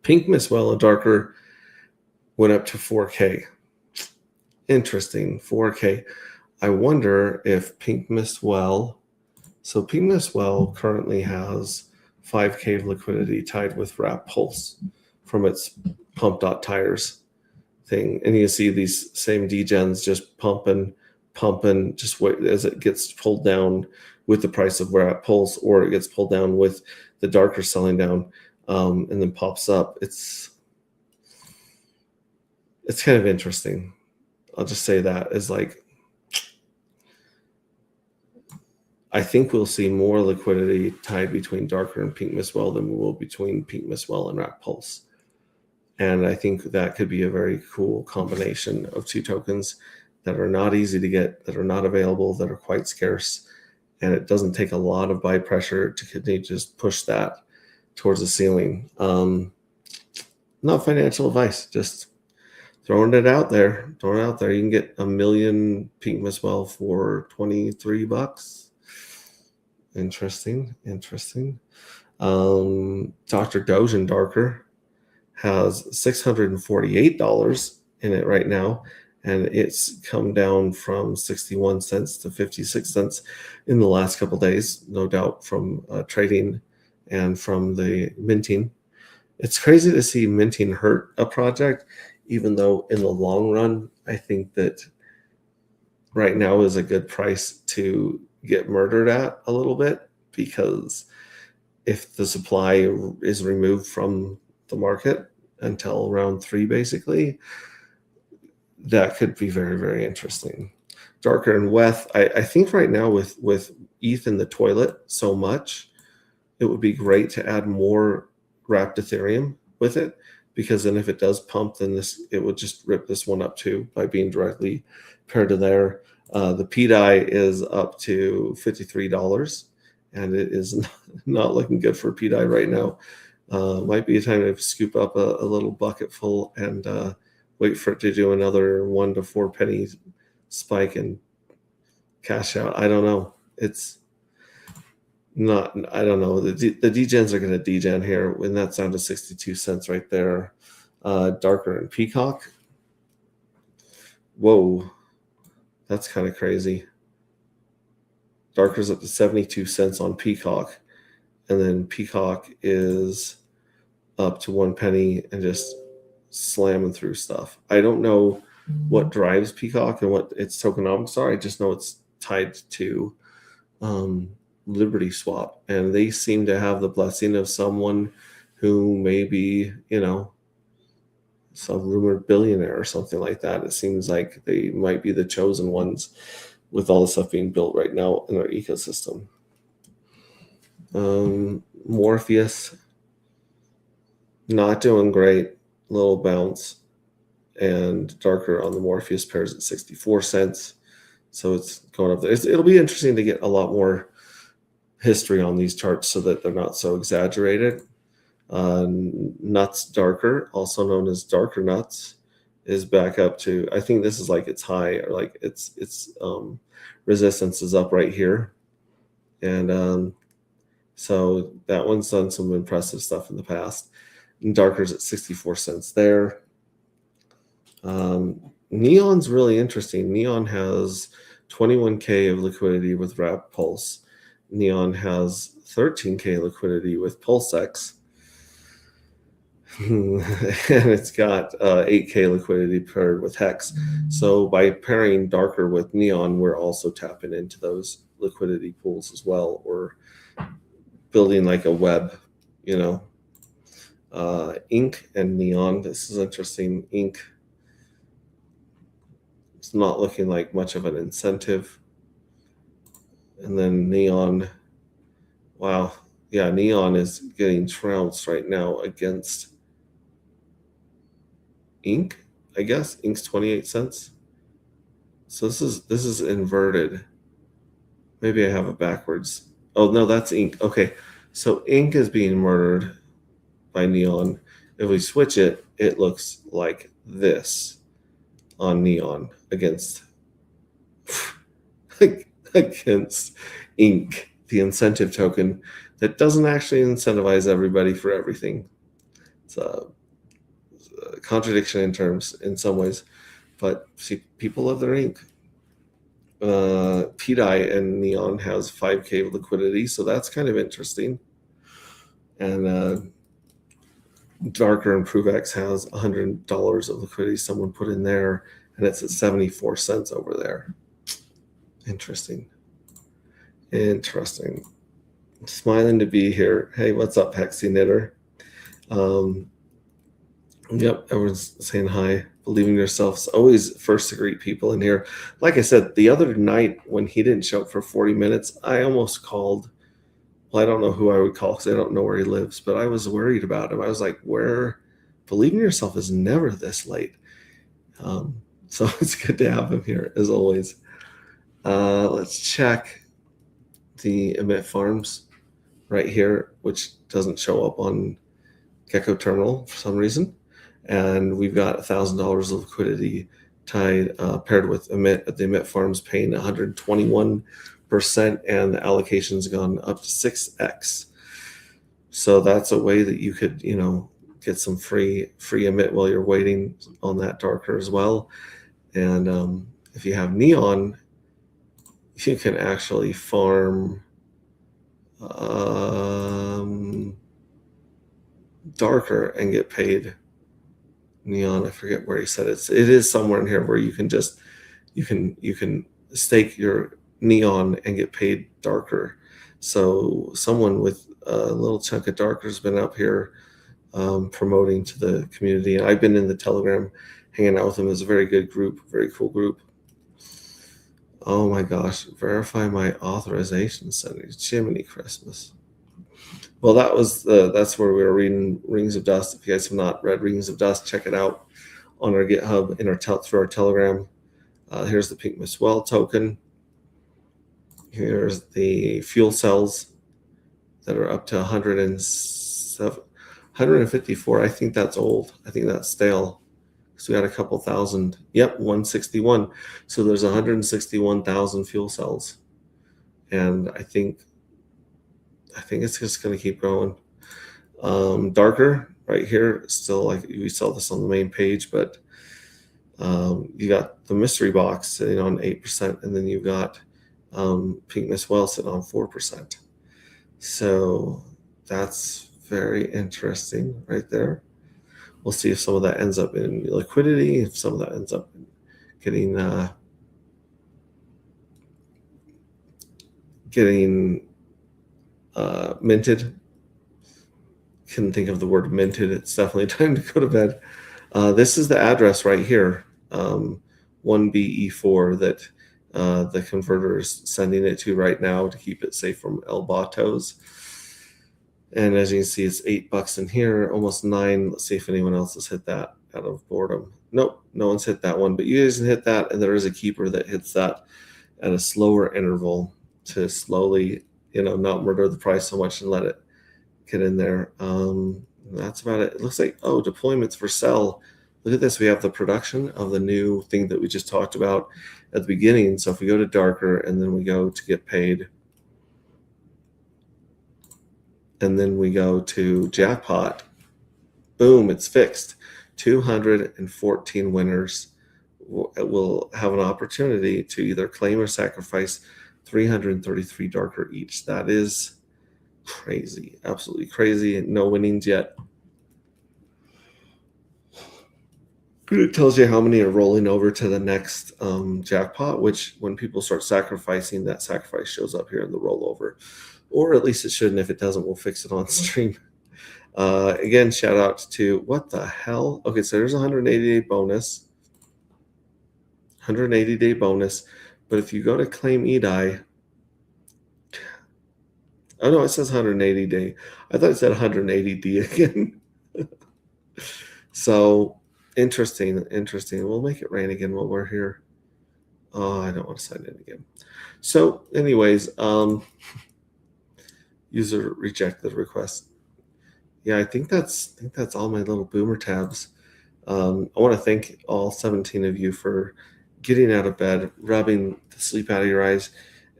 Pink Mistwell and Darker went up to 4K. Interesting, 4K. I wonder if Pink Mistwell. So Pink Mistwell currently has 5K liquidity tied with Wrapped Pulse from its pump.tires thing. And you see these same degens just pumping, just wait as it gets pulled down with the price of Wrapped Pulse, or it gets pulled down with the Darker selling down, and then pops up. It's kind of interesting. I'll just say that is like, I think we'll see more liquidity tied between Darker and Pink Mistwell than we will between Pink Mistwell and Wrapped Pulse. And I think that could be a very cool combination of two tokens that are not easy to get, that are not available, that are quite scarce. And it doesn't take a lot of buy pressure to continue to just push that towards the ceiling. Not financial advice, just throwing it out there. You can get 1 million Pink Mistwell for $23. Interesting. Dr. Doge and Darker has $648 in it right now, and it's come down from 61 cents to 56 cents in the last couple of days, no doubt from trading and from the minting. It's crazy to see minting hurt a project, even though in the long run, I think that right now is a good price to get murdered at a little bit, because if the supply is removed from the market until round 3, basically, that could be very, very interesting. Darker and Weth, I think right now with ETH in the toilet so much, it would be great to add more wrapped Ethereum with it, because then if it does pump, then it would just rip this one up too by being directly paired to there. The PDAI is up to $53, and it is not looking good for PDAI right now. Might be a time to scoop up a little bucket full and wait for it to do another 1 to 4 penny spike and cash out. I don't know. It's not, I don't know. The degens are going to degen here, and that's down to 62 cents right there. Darker and Peacock. Whoa, that's kind of crazy. Darker's up to 72 cents on Peacock, and then Peacock is up to 1 penny and just slamming through stuff. I don't know what drives Peacock and what its tokenomics are. I just know it's tied to Liberty Swap, and they seem to have the blessing of someone who may be, some rumored billionaire or something like that. It seems like they might be the chosen ones with all the stuff being built right now in their ecosystem. Morpheus, not doing great, little bounce, and Darker on the Morpheus pairs at 64 cents. So it's going up there. It'll be interesting to get a lot more history on these charts so that they're not so exaggerated. Nuts Darker, also known as Darker Nuts, is back up to, I think this is like its high, or like its resistance is up right here. And so that one's done some impressive stuff in the past. And Darker's at 64 cents there. Neon's really interesting. Neon has 21K of liquidity with Wrap Pulse. Neon has 13K liquidity with PulseX. And it's got 8K liquidity paired with Hex. So by pairing Darker with Neon, we're also tapping into those liquidity pools as well, or building like a web, Ink and Neon. This is interesting. Ink, it's not looking like much of an incentive. And then Neon, wow. Yeah, Neon is getting trounced right now against Ink, I guess. Ink's 28 cents. So this is inverted. Maybe I have it backwards. Oh, no, that's Ink. Okay, so Ink is being murdered by Neon. If we switch it, it looks like this on Neon against Ink, the incentive token that doesn't actually incentivize everybody for everything. It's a contradiction in terms in some ways, but see, people love their Ink. PDAI and Neon has 5K liquidity, so that's kind of interesting. And Darker and ProveX has $100 of liquidity someone put in there, and it's at 74 cents over there. Interesting. Smiling to be here. Hey, what's up, Hexy Knitter? Yep, everyone's saying hi. Believe in yourself. It's always first to greet people in here. Like I said, the other night when he didn't show up for 40 minutes, I almost called. Well, I don't know who I would call because I don't know where he lives, but I was worried about him. I was like, believe in yourself is never this late. So it's good to have him here, as always. Let's check the Emit Farms right here, which doesn't show up on Gecko Terminal for some reason. And we've got $1,000 of liquidity tied, paired with Emit at the Emit Farms, paying 121%, and the allocation's gone up to 6x. So that's a way that you could, get some free Emit while you're waiting on that Darker as well. And if you have Neon, you can actually farm Darker and get paid Neon. I forget where he said it is somewhere in here where you can just you can stake your Neon and get paid Darker. So someone with a little chunk of Darker's been up here promoting to the community. I've been in the Telegram hanging out with them. It's a very good group, very cool group. Oh my gosh, verify my authorization settings. Jiminy Christmas. Well, that's where we were reading Rings of Dust. If you guys have not read Rings of Dust, check it out on our GitHub through our Telegram. Here's the Pink Miss Well token. Here's the fuel cells that are up to 154. I think that's old. I think that's stale. So we got a couple thousand. Yep, 161. So there's 161,000 fuel cells, and I think it's just going to keep going. Darker right here, still like we saw this on the main page, but you got the mystery box sitting on 8%, and then you got Pink Miss Well sitting on 4%. So that's very interesting right there. We'll see if some of that ends up in liquidity, if some of that ends up getting minted. Couldn't think of the word minted. It's definitely time to go to bed. This is the address right here, 1BE4, that the converter is sending it to right now to keep it safe from Elbatos. And as you can see, it's $8 in here, almost 9. Let's see if anyone else has hit that out of boredom. Nope, no one's hit that one, but you guys can hit that, and there is a keeper that hits that at a slower interval to slowly, not murder the price so much and let it get in there. That's about it. It looks like, deployments for sell. Look at this. We have the production of the new thing that we just talked about at the beginning. So if we go to Darker and then we go to get paid, and then we go to Jackpot, boom, it's fixed. 214 winners will have an opportunity to either claim or sacrifice 333 Darker each. That is crazy, absolutely crazy. No winnings yet. It tells you how many are rolling over to the next jackpot, which when people start sacrificing, that sacrifice shows up here in the rollover. Or at least it should, and if it doesn't, we'll fix it on stream. Again, shout out to, what the hell? Okay, so there's a 180-day bonus. 180-day bonus. But if you go to claim EDI, oh no, it says 180-day. I thought it said 180D again. So interesting. We'll make it rain again while we're here. Oh, I don't want to sign in again. So anyways, user rejected the request. Yeah, I think that's all my little boomer tabs. I want to thank all 17 of you for getting out of bed, rubbing the sleep out of your eyes,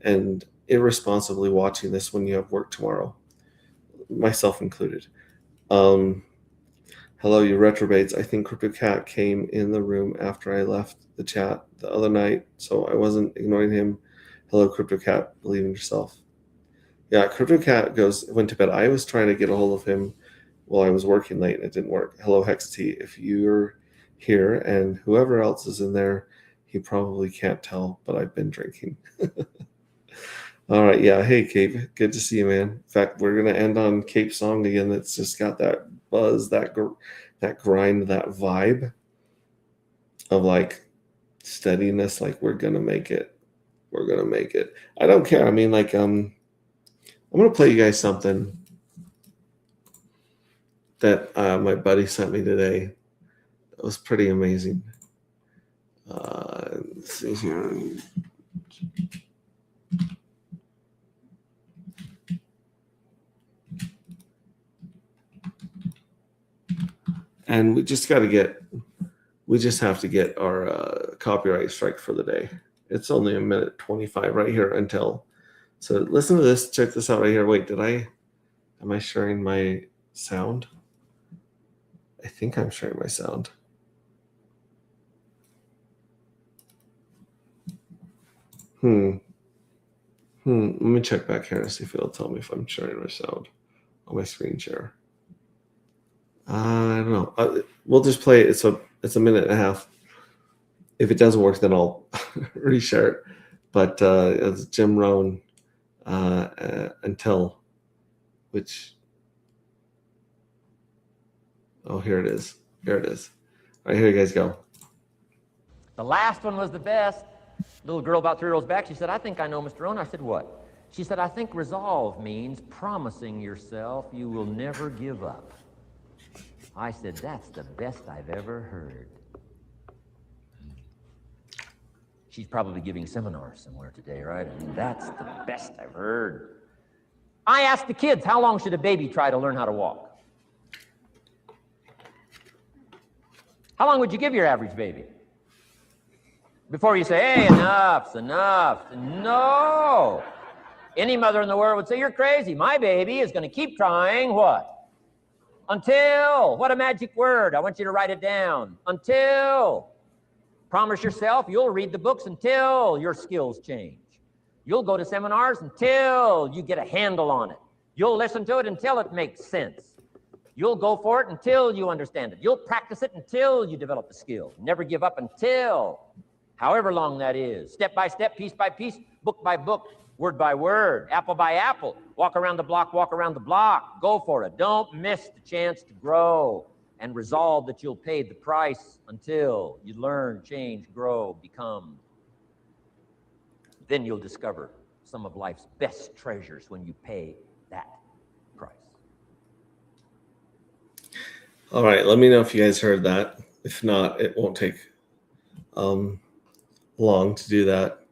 and irresponsibly watching this when you have work tomorrow, myself included. Hello, you retrobates. I think CryptoCat came in the room after I left the chat the other night, so I wasn't ignoring him. Hello, CryptoCat. Believe in yourself. Yeah, CryptoCat went to bed. I was trying to get a hold of him while I was working late, and it didn't work. Hello, HexT. If you're here and whoever else is in there, he probably can't tell, but I've been drinking. All right, yeah. Hey, Cape. Good to see you, man. In fact, we're going to end on Cape's song again. That's just got that buzz, that grind, that vibe of like steadiness, like we're going to make it. We're going to make it. I don't care. I mean, like, I'm going to play you guys something that my buddy sent me today. It was pretty amazing. Let's see here. And we just have to get our copyright strike for the day. It's only 1:25 right here until. So listen to this. Check this out right here. Wait, am I sharing my sound? I think I'm sharing my sound. Let me check back here and see if it'll tell me if I'm sharing my sound on my screen share. I don't know. We'll just play it. It's a minute and a half. If it doesn't work, then I'll reshare it. But it's Jim Rohn until which, oh, here it is. Here it is. All right, here you guys go. The last one was the best. Little girl about 3 rows back, she said, I think I know, Mr. Rohn. I said, what? She said, I think resolve means promising yourself you will never give up. I said, that's the best I've ever heard. She's probably giving seminars somewhere today, right? I mean, that's the best I've heard. I asked the kids, how long should a baby try to learn how to walk? How long would you give your average baby? Before you say, hey, enough's enough. No. Any mother in the world would say, you're crazy. My baby is going to keep trying what? Until. What a magic word. I want you to write it down. Until. Promise yourself you'll read the books until your skills change. You'll go to seminars until you get a handle on it. You'll listen to it until it makes sense. You'll go for it until you understand it. You'll practice it until you develop the skill. Never give up until, however long that is. Step by step, piece by piece, book by book, word by word, apple by apple. Walk around the block, walk around the block. Go for it. Don't miss the chance to grow, and resolve that you'll pay the price until you learn, change, grow, become. Then you'll discover some of life's best treasures when you pay that price. All right, let me know if you guys heard that. If not, it won't take long to do that.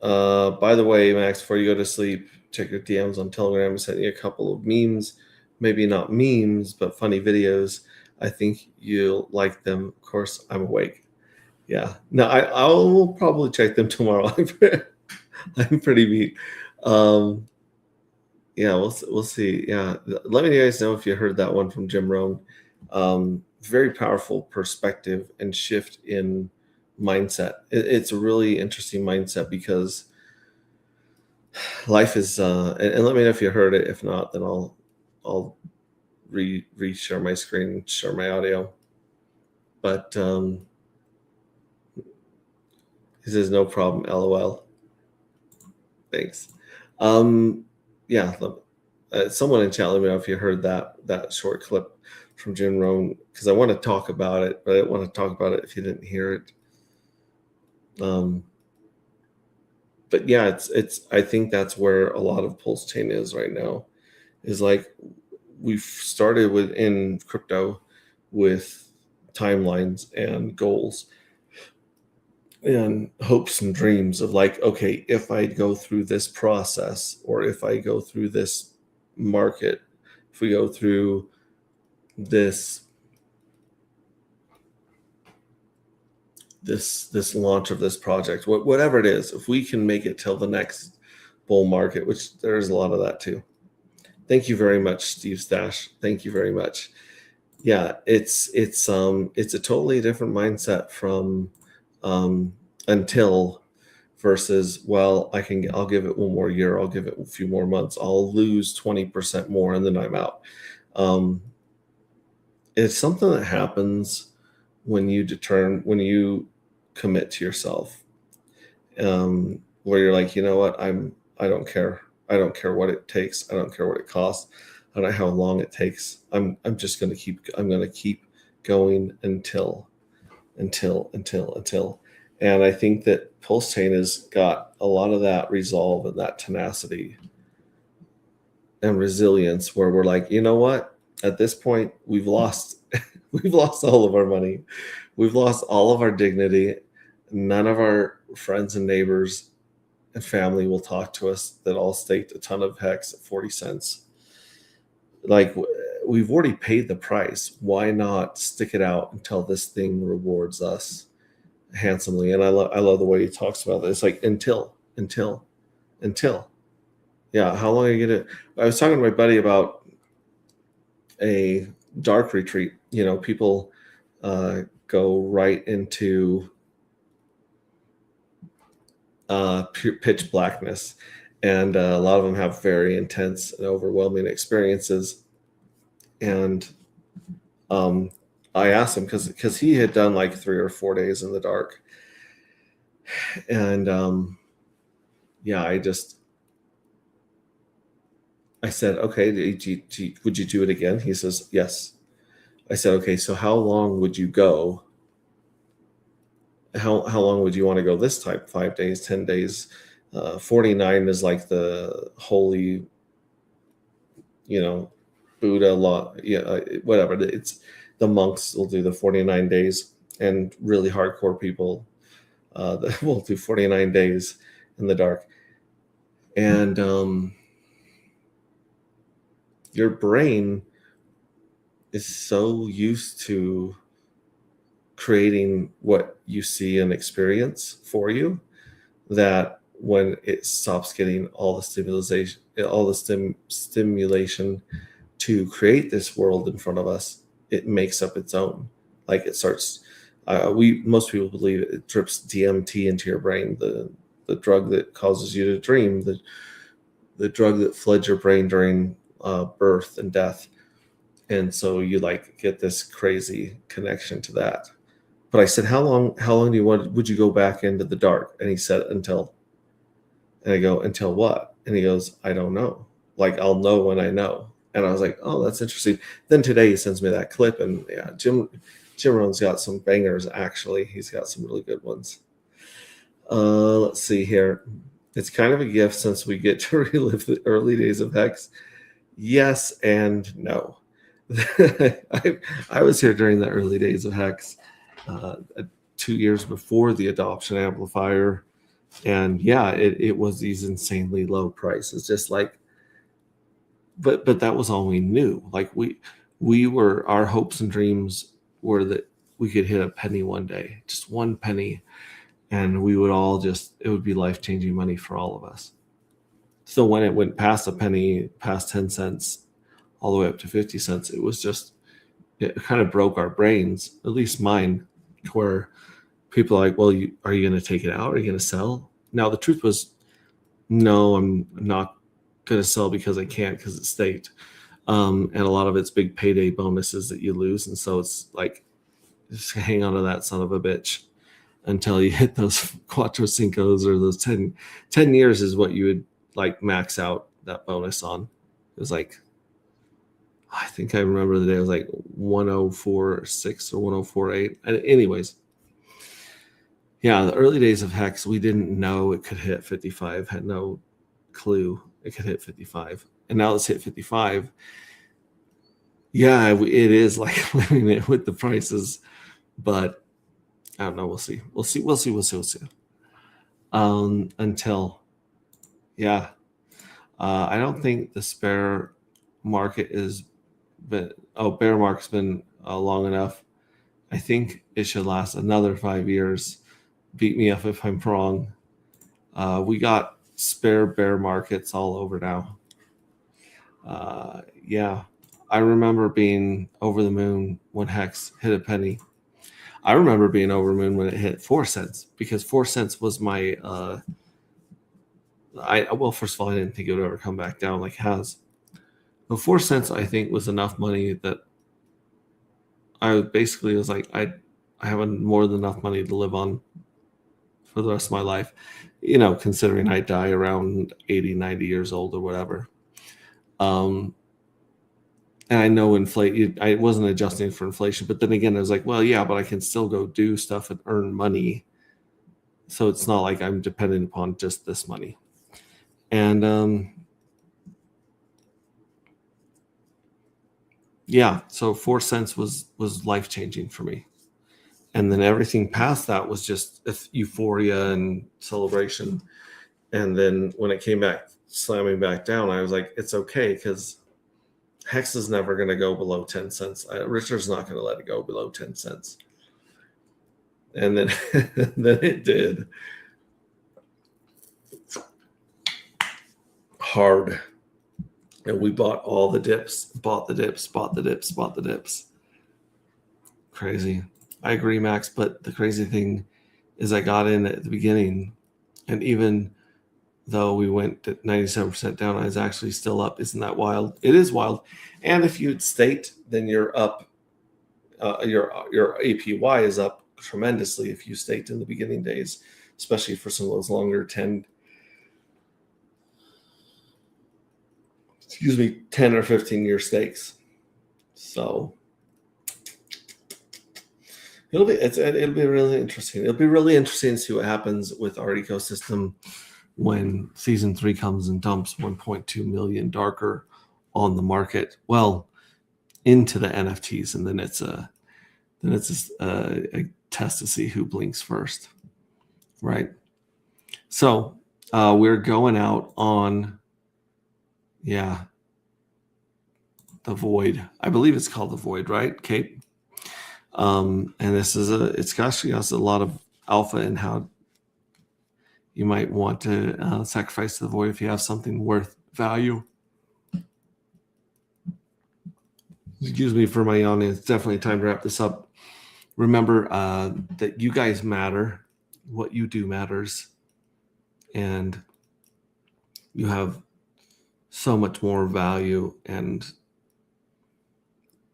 By the way, Max, before you go to sleep, check your DMs on Telegram. I sent you a couple of memes, maybe not memes, but funny videos. I think you'll like them. Of course, I'm awake. Yeah, no, I will probably check them tomorrow. I'm pretty beat. Yeah, we'll see. Yeah, let me guys know if you heard that one from Jim Rohn. Very powerful perspective and shift in mindset. It's a really interesting mindset because life is. And let me know if you heard it. If not, then I'll re-share my screen and share my audio. But he says no problem. LOL. Thanks. Yeah, someone in chat, let me know if you heard that short clip from Jim Rohn, because I want to talk about it, but I didn't want to talk about it if you didn't hear it. But yeah, it's. I think that's where a lot of Pulse Chain is right now. Is like we've started within crypto with timelines and goals and hopes and dreams of like, okay, if I go through this process, or if I go through this market, if we go through this launch of this project, whatever it is, if we can make it till the next bull market, which there's a lot of that too. Thank you very much, Steve Stash. Thank you very much. Yeah, it's a totally different mindset from until versus, well, I'll give it one more year, I'll give it a few more months, I'll lose 20% more and then I'm out. It's something that happens when you commit to yourself, where you're like, you know what, I don't care what it takes, I don't care what it costs, I don't know how long it takes, I'm going to keep going until. And I think that Pulse Chain has got a lot of that resolve and that tenacity and resilience, where we're like, you know what, at this point we've lost all of our money, we've lost all of our dignity, none of our friends and neighbors and family will talk to us that all staked a ton of hex at 40 cents. Like, we've already paid the price. Why not stick it out until this thing rewards us handsomely? And I love the way he talks about it. It's like until. Yeah, how long are you gonna? I was talking to my buddy about a dark retreat. You know, people go right into pitch blackness, and a lot of them have very intense and overwhelming experiences. And I asked him because he had done like 3 or 4 days in the dark, and yeah, I said, okay, would you do it again? He says, yes. I said, okay, so how long would you go? How long would you want to go this time? 5 days, 10 days? 49 is like the holy, Buddha law. Yeah, whatever. It's the monks will do the 49 days, and really hardcore people will do 49 days in the dark. And your brain is so used to creating what you see and experience for you that when it stops getting all the stimulation to create this world in front of us, it makes up its own. Like it starts. Most people believe it drips DMT into your brain, the drug that causes you to dream, the drug that floods your brain during birth and death. And so you like get this crazy connection to that. But I said, how long would you go back into the dark? And he said, until. And I go, until what? And he goes, I don't know. Like, I'll know when I know. And I was like, oh, that's interesting. Then today he sends me that clip, and yeah, Jim Rohn's got some bangers, actually. He's got some really good ones. Let's see here. It's kind of a gift since we get to relive the early days of Hex. Yes and no. I was here during the early days of Hex, 2 years before the adoption amplifier. And yeah, it was these insanely low prices, just like, but that was all we knew. Like we were, our hopes and dreams were that we could hit a penny one day, just one penny. And we would all it would be life-changing money for all of us. So when it went past a penny, past 10 cents, all the way up to 50 cents, it kind of broke our brains, at least mine, where people are like, well, are you going to take it out? Are you going to sell? Now, the truth was, no, I'm not going to sell because I can't, because it's state. And a lot of it's big payday bonuses that you lose. And so it's like, just hang on to that son of a bitch until you hit those Cuatro Cincos, or those 10 years is what you would like max out that bonus on. It was like, I think I remember the day, it was like 104.6 or 104.8. And anyways, yeah, the early days of Hex, we didn't know it could hit 55, had no clue it could hit 55. And now it's hit 55. Yeah, it is like living it with the prices, but I don't know. We'll see. Until, yeah, I don't think the spare market bear market's been long enough. I think it should last another 5 years. Beat me up if I'm wrong. We got spare bear markets all over now. Yeah, I remember being over the moon when Hex hit a penny. I remember being over the moon when it hit 4 cents, because 4 cents was my first of all, I didn't think it would ever come back down like it has. But 4 cents, I think, was enough money that I basically was like, I have more than enough money to live on for the rest of my life, considering I die around 80, 90 years old or whatever. And I know I wasn't adjusting for inflation, but then again, I was like, well, yeah, but I can still go do stuff and earn money. So it's not like I'm dependent upon just this money. And yeah, so 4 cents was life-changing for me. And then everything past that was just euphoria and celebration. And then when it came back, slamming back down, I was like, it's okay, because Hex is never going to go below 10 cents. Richard's not going to let it go below 10 cents. And then, then it did. Hard. And we bought all the dips, bought the dips. Crazy. I agree, Max, but the crazy thing is I got in at the beginning, and even though we went at 97% down, I was actually still up. Isn't that wild? It is wild. And if you'd state, then you're up. Your APY is up tremendously if you staked in the beginning days, especially for some of those longer 10 10 or 15-year stakes. So it'll be really interesting. It'll be really interesting to see what happens with our ecosystem when season 3 comes and dumps 1.2 million darker on the market. Well, into the NFTs, and then it's a test to see who blinks first, right? So we're going out on, the Void. I believe it's called the Void, right, Kate? And this is it's actually has a lot of alpha in how you might want to sacrifice the Void if you have something worth value. Excuse me for my yawning. It's definitely time to wrap this up. Remember that you guys matter. What you do matters. And you have so much more value and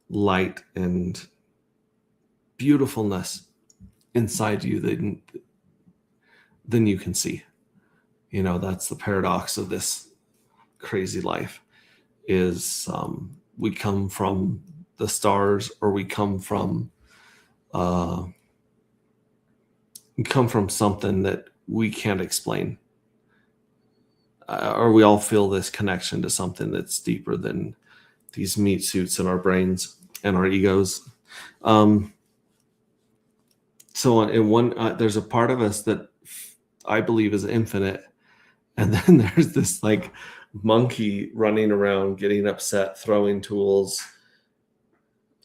light and beautifulness inside you than you can see. You know, that's the paradox of this crazy life is we come from the stars, or we come from something that we can't explain, or we all feel this connection to something that's deeper than these meat suits in our brains and our egos. So in one, there's a part of us that I believe is infinite, and then there's this like monkey running around, getting upset, throwing tools,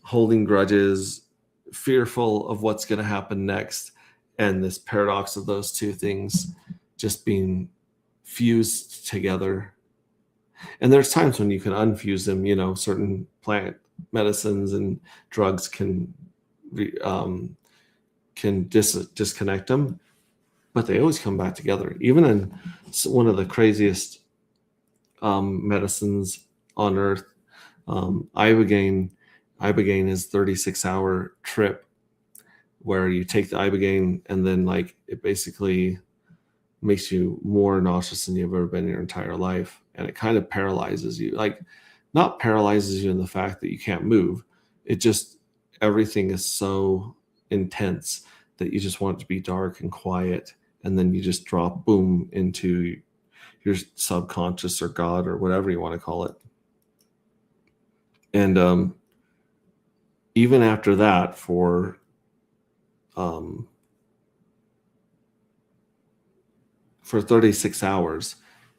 holding grudges, fearful of what's going to happen next, and this paradox of those two things just being fused together. And there's times when you can unfuse them. You know, certain plant medicines and drugs can disconnect them, but they always come back together. Even in one of the craziest medicines on earth, ibogaine is 36-hour trip where you take the ibogaine and then like it basically makes you more nauseous than you've ever been in your entire life, and it kind of paralyzes you. Like, not paralyzes you in the fact that you can't move, it just, everything is so intense that you just want it to be dark and quiet, and then you just drop boom into your subconscious or God or whatever you want to call it. And even after that, for 36 hours,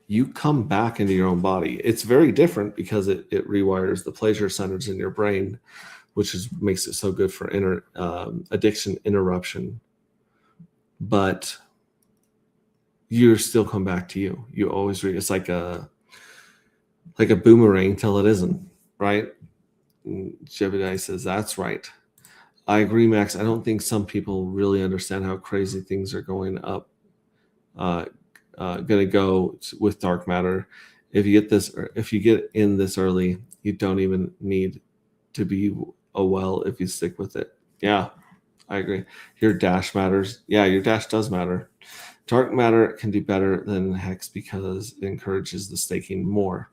you come back into your own body. It's very different because it rewires the pleasure centers in your brain, which makes it so good for addiction interruption. But you still come back to you. You always it's like a boomerang till it isn't, right? Jebediah says that's right. I agree, Max. I don't think some people really understand how crazy things are going up. Going to go with dark matter. If you get in this early, you don't even need to be a well if you stick with it. Yeah, I agree. Your dash matters. Yeah, your dash does matter. Dark matter can do better than Hex because it encourages the staking more.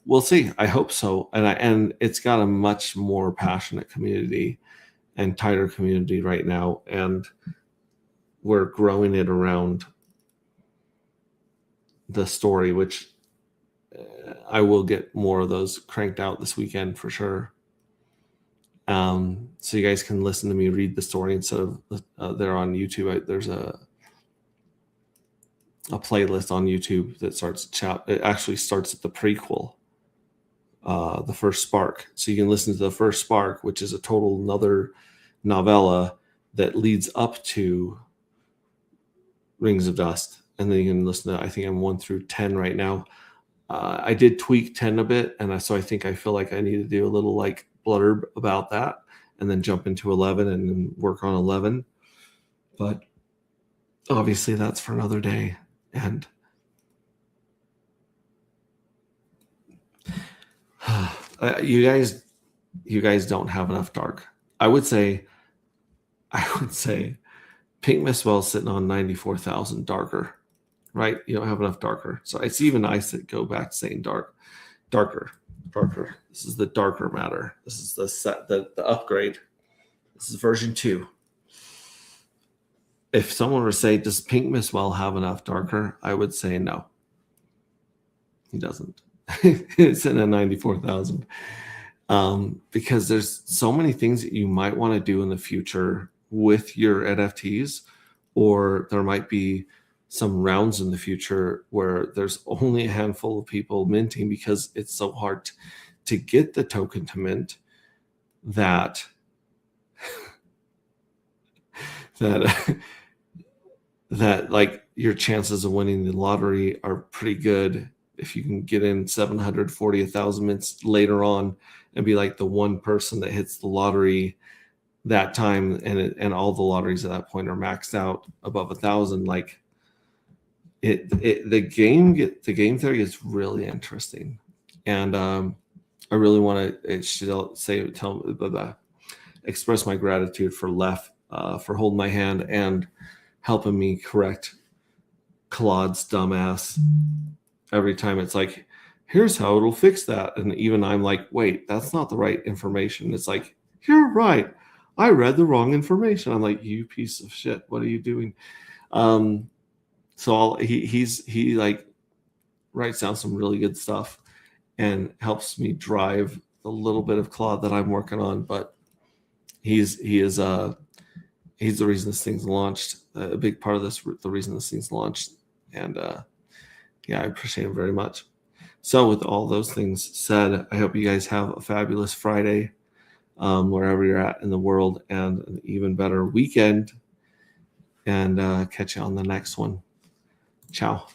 We'll see. I hope so. And it's got a much more passionate community and tighter community right now, and we're growing it around the story, which I will get more of those cranked out this weekend for sure. So you guys can listen to me read the story instead of they're on YouTube. There's a playlist on YouTube that it actually starts at the prequel, The First Spark. So you can listen to The First Spark, which is a total another novella that leads up to Rings of Dust. And then you can listen to, I think I'm 1 through 10 right now. I did tweak 10 a bit, and so I feel like I need to do a little like blurb about that, and then jump into 11 and then work on 11. But obviously that's for another day. And you guys don't have enough dark. I would say Pink Mistwell's sitting on 94,000 darker, right? You don't have enough darker. So it's even nice to go back to saying dark. Darker. This is the darker matter. This is the upgrade. This is version 2. If someone were to say, does Pink Mistwell have enough darker? I would say no. He doesn't. It's in a 94,000. Because there's so many things that you might want to do in the future with your NFTs, or there might be some rounds in the future where there's only a handful of people minting because it's so hard to get the token to mint that like your chances of winning the lottery are pretty good if you can get in 740 1,000 mints later on and be like the one person that hits the lottery that time, and all the lotteries at that point are maxed out above 1,000. Like the game theory is really interesting, and I really want to express my gratitude for Lef for holding my hand and helping me correct Claude's dumbass every time. It's like, here's how it'll fix that, and even I'm like, wait, that's not the right information. It's like, you're right, I read the wrong information. I'm like, you piece of shit, what are you doing? So he like writes down some really good stuff and helps me drive the little bit of Claude that I'm working on. But he's the reason this thing's launched. A big part of the reason this thing's launched. And yeah, I appreciate him very much. So with all those things said, I hope you guys have a fabulous Friday, wherever you're at in the world, and an even better weekend. And catch you on the next one. Ciao.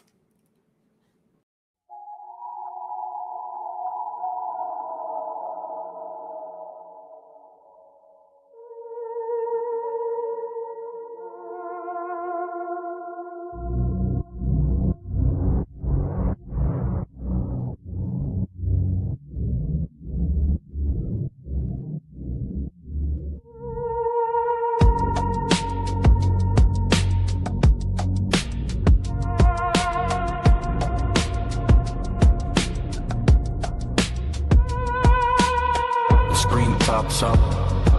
pops up,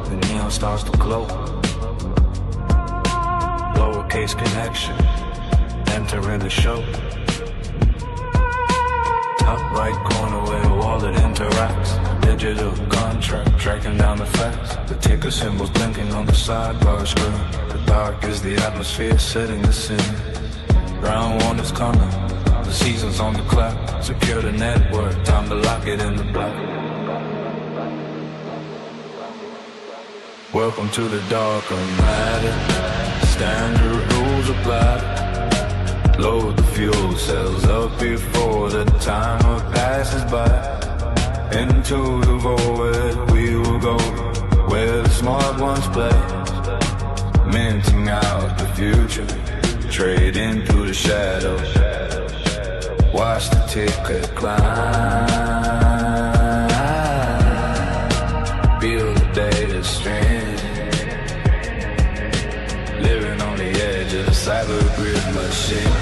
the neon starts to glow. Lowercase connection, entering the show. Top right corner where the wallet interacts. Digital contract, tracking down the facts. The ticker symbols blinking on the sidebar screen. The dark is the atmosphere setting the scene. Round one is coming, the season's on the clock. Secure the network, time to lock it in the block. Welcome to the darker matter. Standard rules apply. Load the fuel cells up before the timer passes by. Into the void we will go, where the smart ones play. Minting out the future, trade into the shadows. Watch the ticker climb. Build the data stream. Living on the edge of the cyber grid machine.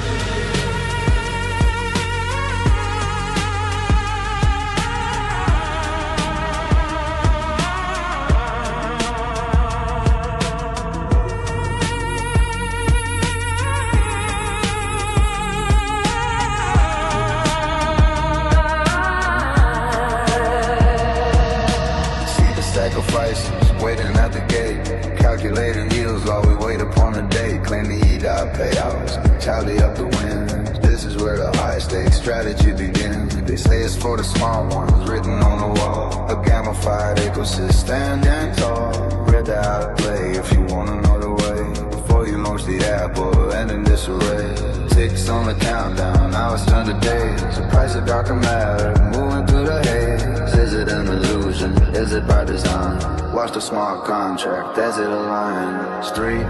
Sacrifices, waiting at the gate. Calculating yields while we wait upon a date. Claim the EDOT payouts, tally up the wins. This is where the high stakes strategy begins. They say it's for the smart ones, written on the wall. A gamified ecosystem, standing tall. Read the how to play if you wanna know the way. Before you launch the app or end in disarray. Ticks on the countdown, now it's turned to days. The price of darker matter, moving through the haze. Is it an illusion? Is it by design? Watch the smart contract as it aligns. 3,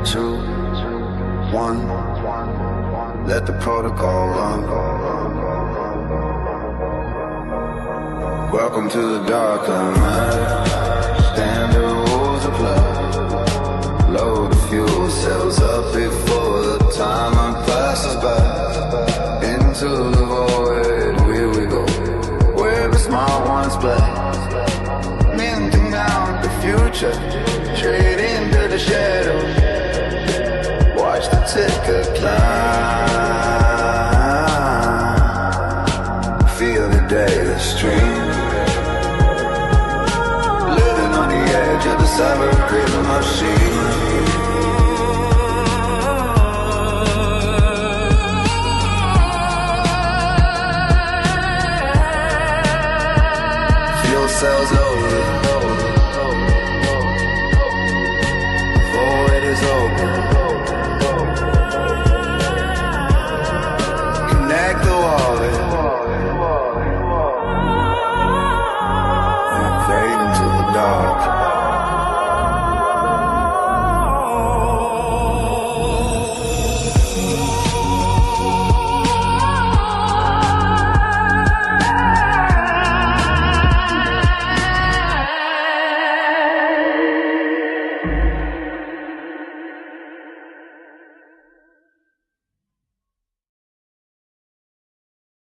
2, 1. Let the protocol run. Welcome to the darker matter. Standard rules apply. Load the fuel cells up before the timer passes by. Into the void, here we go. future, straight into the shadows. Watch the ticker climb. Feel the daily stream. Living on the edge of the suburb rhythm machine. Cells loaded, void is open. Connect the wallet and fade into the dark.